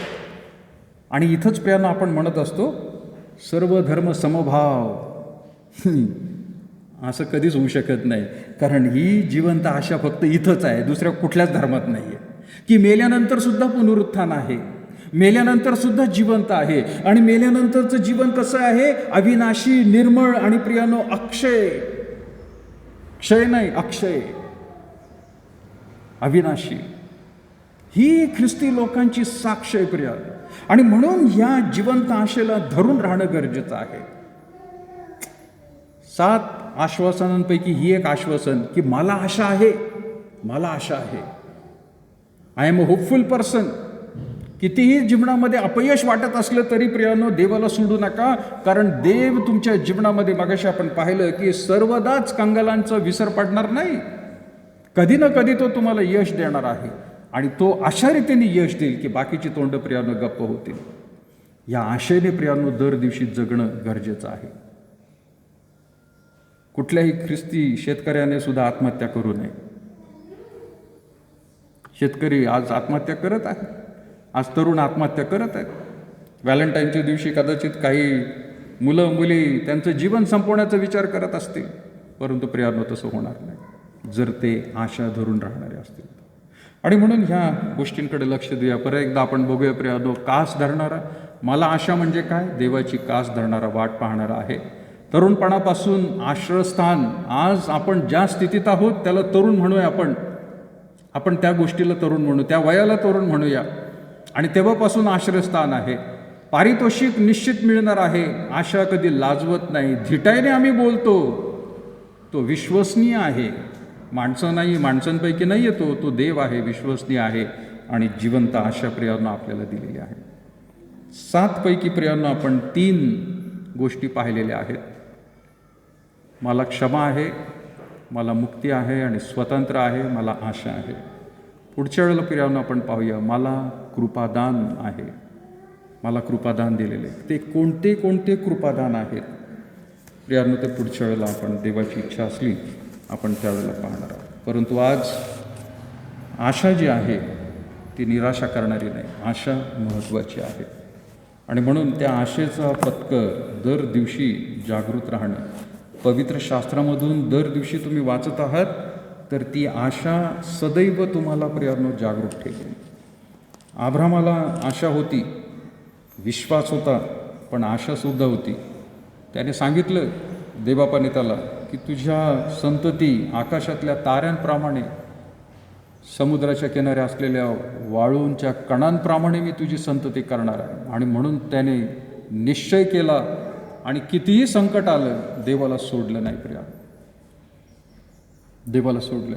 आणि इथंच प्रियानो आपण म्हणत असतो सर्व धर्म समभाव. असं कधीच होऊ शकत नाही, कारण ही जिवंत आशा फक्त इथंच आहे, दुसऱ्या कुठल्याच धर्मात नाही आहे. की मेल्यानंतर सुद्धा पुनरुत्थान आहे, मेल्यानंतर सुद्धा जिवंत आहे. आणि मेल्यानंतरचं जीवन कसं आहे? अविनाशी निर्मळ आणि प्रियानो अक्षय. क्षय नाही, अक्षय, अविनाशी. ही ख्रिस्ती लोकांची साक्ष आहे प्रियानो. आणि म्हणून या जिवंत आशेला धरून राहणं गरजेचं आहे. 7 आश्वासनांपैकी ही एक आश्वासन की मला आशा आहे, मला आशा आहे. I am a hopeful person. कितीही जीवनामध्ये अपयश वाटत असलं तरी प्रियानो देवाला सोडू नका, कारण देव तुमच्या जीवनामध्ये, मगाशी आपण पाहिलं की सर्वदाच कंगालांचा विसर पडणार नाही. कधी ना कधी तो तुम्हाला यश देणार आहे. आणि तो अशा रीतीने यश देईल की बाकीची तोंड प्रियानो गप्प होतील. या आशेने प्रियानो दर दिवशी जगणं गरजेचं आहे. कुठल्याही ख्रिस्ती शेतकऱ्याने सुद्धा आत्महत्या करू नये. शेतकरी आज आत्महत्या करत आहे, आज तरुण आत्महत्या करत आहेत. व्हॅलेंटाईनच्या दिवशी कदाचित काही मुलं मुली त्यांचं जीवन संपवण्याचा विचार करत असतील, परंतु प्रियानो तसं होणार नाही जर ते आशा धरून राहणारे असतील. आणि म्हणून ह्या गोष्टींकडे लक्ष देऊया. परत एकदा आपण बघूया प्रियानो, कास धरणारा. मला आशा म्हणजे काय? देवाची कास धरणारा, वाट पाहणारा आहे. तरुणपणापासून आश्रयस्थान, आज आपण ज्या स्थितीत आहोत त्याला तरुण म्हणूया. आपण त्या गोष्टीला तरुण म्हणू, त्या वयाला तरुण म्हणूया. आणि तेव्हापासून आश्रयस्थान आहे. पारितोषिक निश्चित मिळणार आहे. आशा कधी लाजवत नाही. धिटाईने आम्ही बोलतो, तो विश्वसनीय आहे. माणसं नाही, माणसांपैकी नाही येतो, तो देव आहे, विश्वसनीय आहे. आणि जिवंत आशा प्रियानो आपल्याला दिलेली आहे. 7 पैकी प्रियानो आपण 3 गोष्टी पाहिलेल्या आहेत. मला क्षमा आहे, मला मुक्ती आहे आणि स्वतंत्र आहे, मला आशा आहे. पुढच्या वेळेला प्रियानो आपण पाहूया, मला कृपादान आहे. मला कृपादान दिलेले. ते कोणते कोणते कृपादान आहेत प्रियानो, ते पुढच्या वेळेला आपण, देवाची इच्छा असली, आपण त्यावेळेला पाहणार आहोत. परंतु आज आशा जी आहे ती निराशा करणारी नाही. आशा महत्त्वाची आहे आणि म्हणून त्या आशेचा पत्कर दर दिवशी जागृत राहणं. पवित्र शास्त्रामधून दर दिवशी तुम्ही वाचत आहात तर ती आशा सदैव तुम्हाला प्रियानो जागृत ठेवेल. अब्रामाला आशा होती, विश्वास होता, पण आशासुद्धा होती. त्याने सांगितलं देवबापाने त्याला की तुझ्या संतती आकाशातल्या ताऱ्यांप्रमाणे, समुद्राच्या किनारे असलेल्या वाळूंच्या कणांप्रमाणे मी तुझी संतती करणार आहे. आणि म्हणून त्याने निश्चय केला आणि कितीही संकट आलं देवाला सोडलं नाही. प्रिया, देवाला सोडलं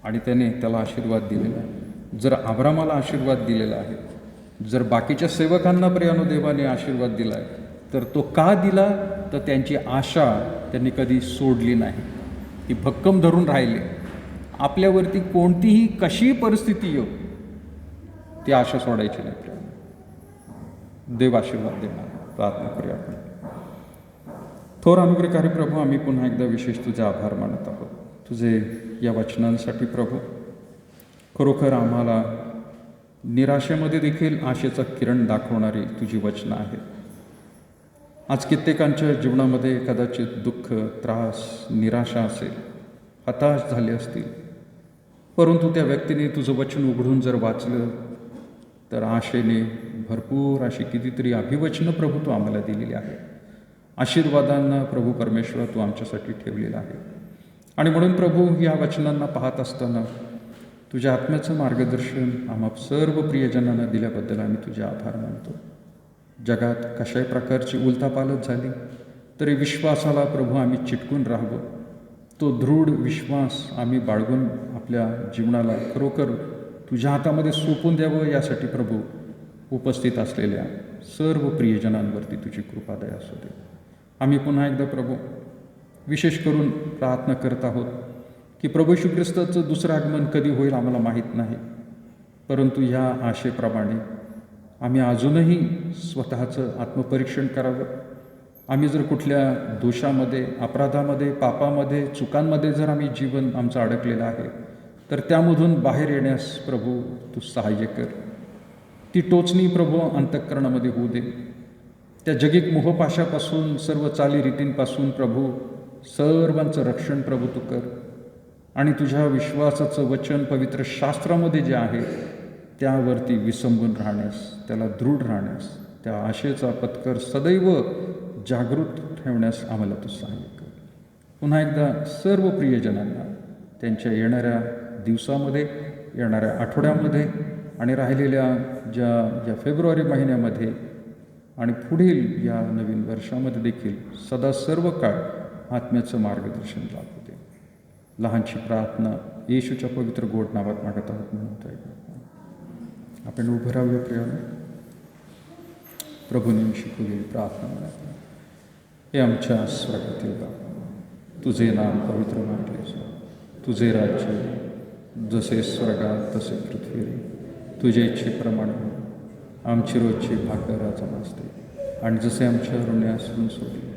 आणि त्याने त्याला आशीर्वाद दिलेला आहे. जर अब्रामाला आशीर्वाद दिलेला आहे, जर बाकीच्या सेवकांना प्रियानो देवाने आशीर्वाद दिला आहे, तर तो का दिला? तर त्यांची आशा त्यांनी कधी सोडली नाही, ती भक्कम धरून राहिली. आपल्यावरती कोणतीही कशी परिस्थिती येऊ ती आशा सोडायची नाही. प्रियानो, देव आशीर्वाद देणार. प्रार्थना करूया आपण. थोर अनुग्रहकारी प्रभू, आम्ही पुन्हा एकदा विशेष तुझे आभार मानत आहोत तुझे या वचनांसाठी. प्रभू, खरोखर आम्हाला निराशेमध्ये देखील आशेचा किरण दाखवणारी तुझी वचनं आहेत. आज कित्येकांच्या जीवनामध्ये कदाचित दुःख, त्रास, निराशा असेल, हताश झाले असतील, परंतु त्या व्यक्तीने तुझं वचन उघडून जर वाचलं तर आशेने भरपूर अशी कितीतरी अभिवचनं प्रभू तू आम्हाला दिलेली आहे. आशीर्वादांना प्रभू परमेश्वर तू आमच्यासाठी ठेवलेला आहे. आणि म्हणून प्रभू, या वचनांना पाहत असताना तुझ्या आत्म्याचं मार्गदर्शन आम्हा सर्व प्रियजनांना दिल्याबद्दल आम्ही तुझे आभार मानतो. जगात कशाही प्रकारची उलथापालथ झाली तरी विश्वासाला प्रभू आम्ही चिटकून राहावं. तो दृढ विश्वास आम्ही बाळगून आपल्या जीवनाला खरोखर तुझ्या हातामध्ये सोपून द्यावं, यासाठी प्रभू उपस्थित असलेल्या सर्व प्रियजनांवरती तुझी कृपा दया असू दे. आम्ही पुन्हा एकदा प्रभू विशेष करून प्रार्थना करत आहोत की प्रभू येशू ख्रिस्ताचं दुसरं आगमन कधी होईल आम्हाला माहीत नाही, परंतु ह्या आशेप्रमाणे आम्ही अजूनही स्वतःचं आत्मपरीक्षण करावं. आम्ही जर कुठल्या दोषामध्ये, अपराधामध्ये, पापामध्ये, चुकांमध्ये जर आम्ही जीवन आमचं अडकलेलं आहे तर त्यामधून बाहेर येण्यास प्रभू तू सहाय्य कर. ती टोचणी प्रभू अंतःकरणामध्ये होऊ दे. त्या जगिक मोहपाशापासून, सर्व चालीरीतींपासून प्रभू सर्वांचं रक्षण प्रभू तू कर. आणि तुझ्या विश्वासाचं वचन पवित्र शास्त्रामध्ये जे आहे त्यावरती विसंबून राहण्यास, त्याला दृढ राहण्यास, त्या आशेचा पत्कर सदैव जागृत ठेवण्यास आम्हाला तू सहाय्य कर. पुन्हा एकदा सर्व प्रियजनांना त्यांच्या येणाऱ्या दिवसामध्ये, येणाऱ्या आठवड्यामध्ये आणि राहिलेल्या ज्या फेब्रुवारी महिन्यामध्ये आणि पुढील या नवीन वर्षामध्ये देखील सदा सर्व काळ आत्म्याचं मार्गदर्शन लाभू दे. लहानशी प्रार्थना येशूच्या पवित्र गोड नावात मागत आहोत म्हणून आपण उभं राहूया. प्रियानो, प्रभूने शिकवलेली प्रार्थना म्हणा. हे आमच्या स्वर्गातील बाबा, तुझे नाम पवित्र मानले जाओ. तुझे राज्य जसे स्वर्गात तसे पृथ्वीवर, तुझे इच्छेप्रमाणे आमची रोजची भाकर आज आम्हास दे. आणि जसे आमच्या ऋण्यास ऋण सोडले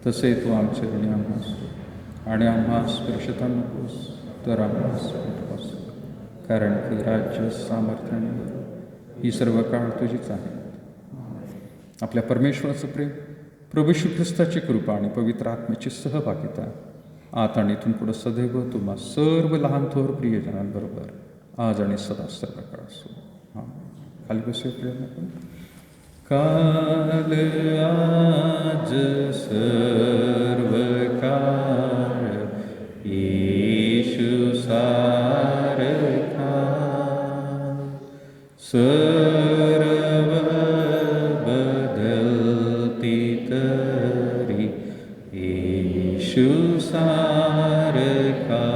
तसे तू आमचे ऋणी आम्हास सोड. आणि आम्हास स्पर्शता नकोस तर आम्हास उठवास, कारण की राज्य, सामर्थ्याने ही सर्व काळ तुझीच आहे. आपल्या परमेश्वराचं प्रेम, प्रभू येशू ख्रिस्ताची कृपा आणि पवित्र आत्म्याची सहभागिता आता आणि इथून पुढं सदैव तुम्हा सर्व लहान थोर प्रियजनांबरोबर आज आणि सदा सर्व काळ असो. हां, खाली बसूया प्रिय आपण. काल, आज, सर्व काळ येशू सारखा, सर्व बदलती तरी येशू सारखा.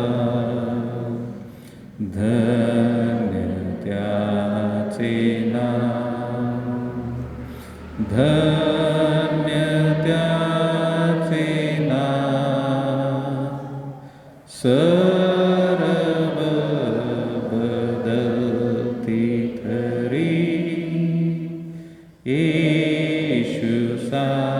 धन्य त्याचे नाम, धन्य त्याचे नाम, सर्व बदलती तरी येशू सारखा.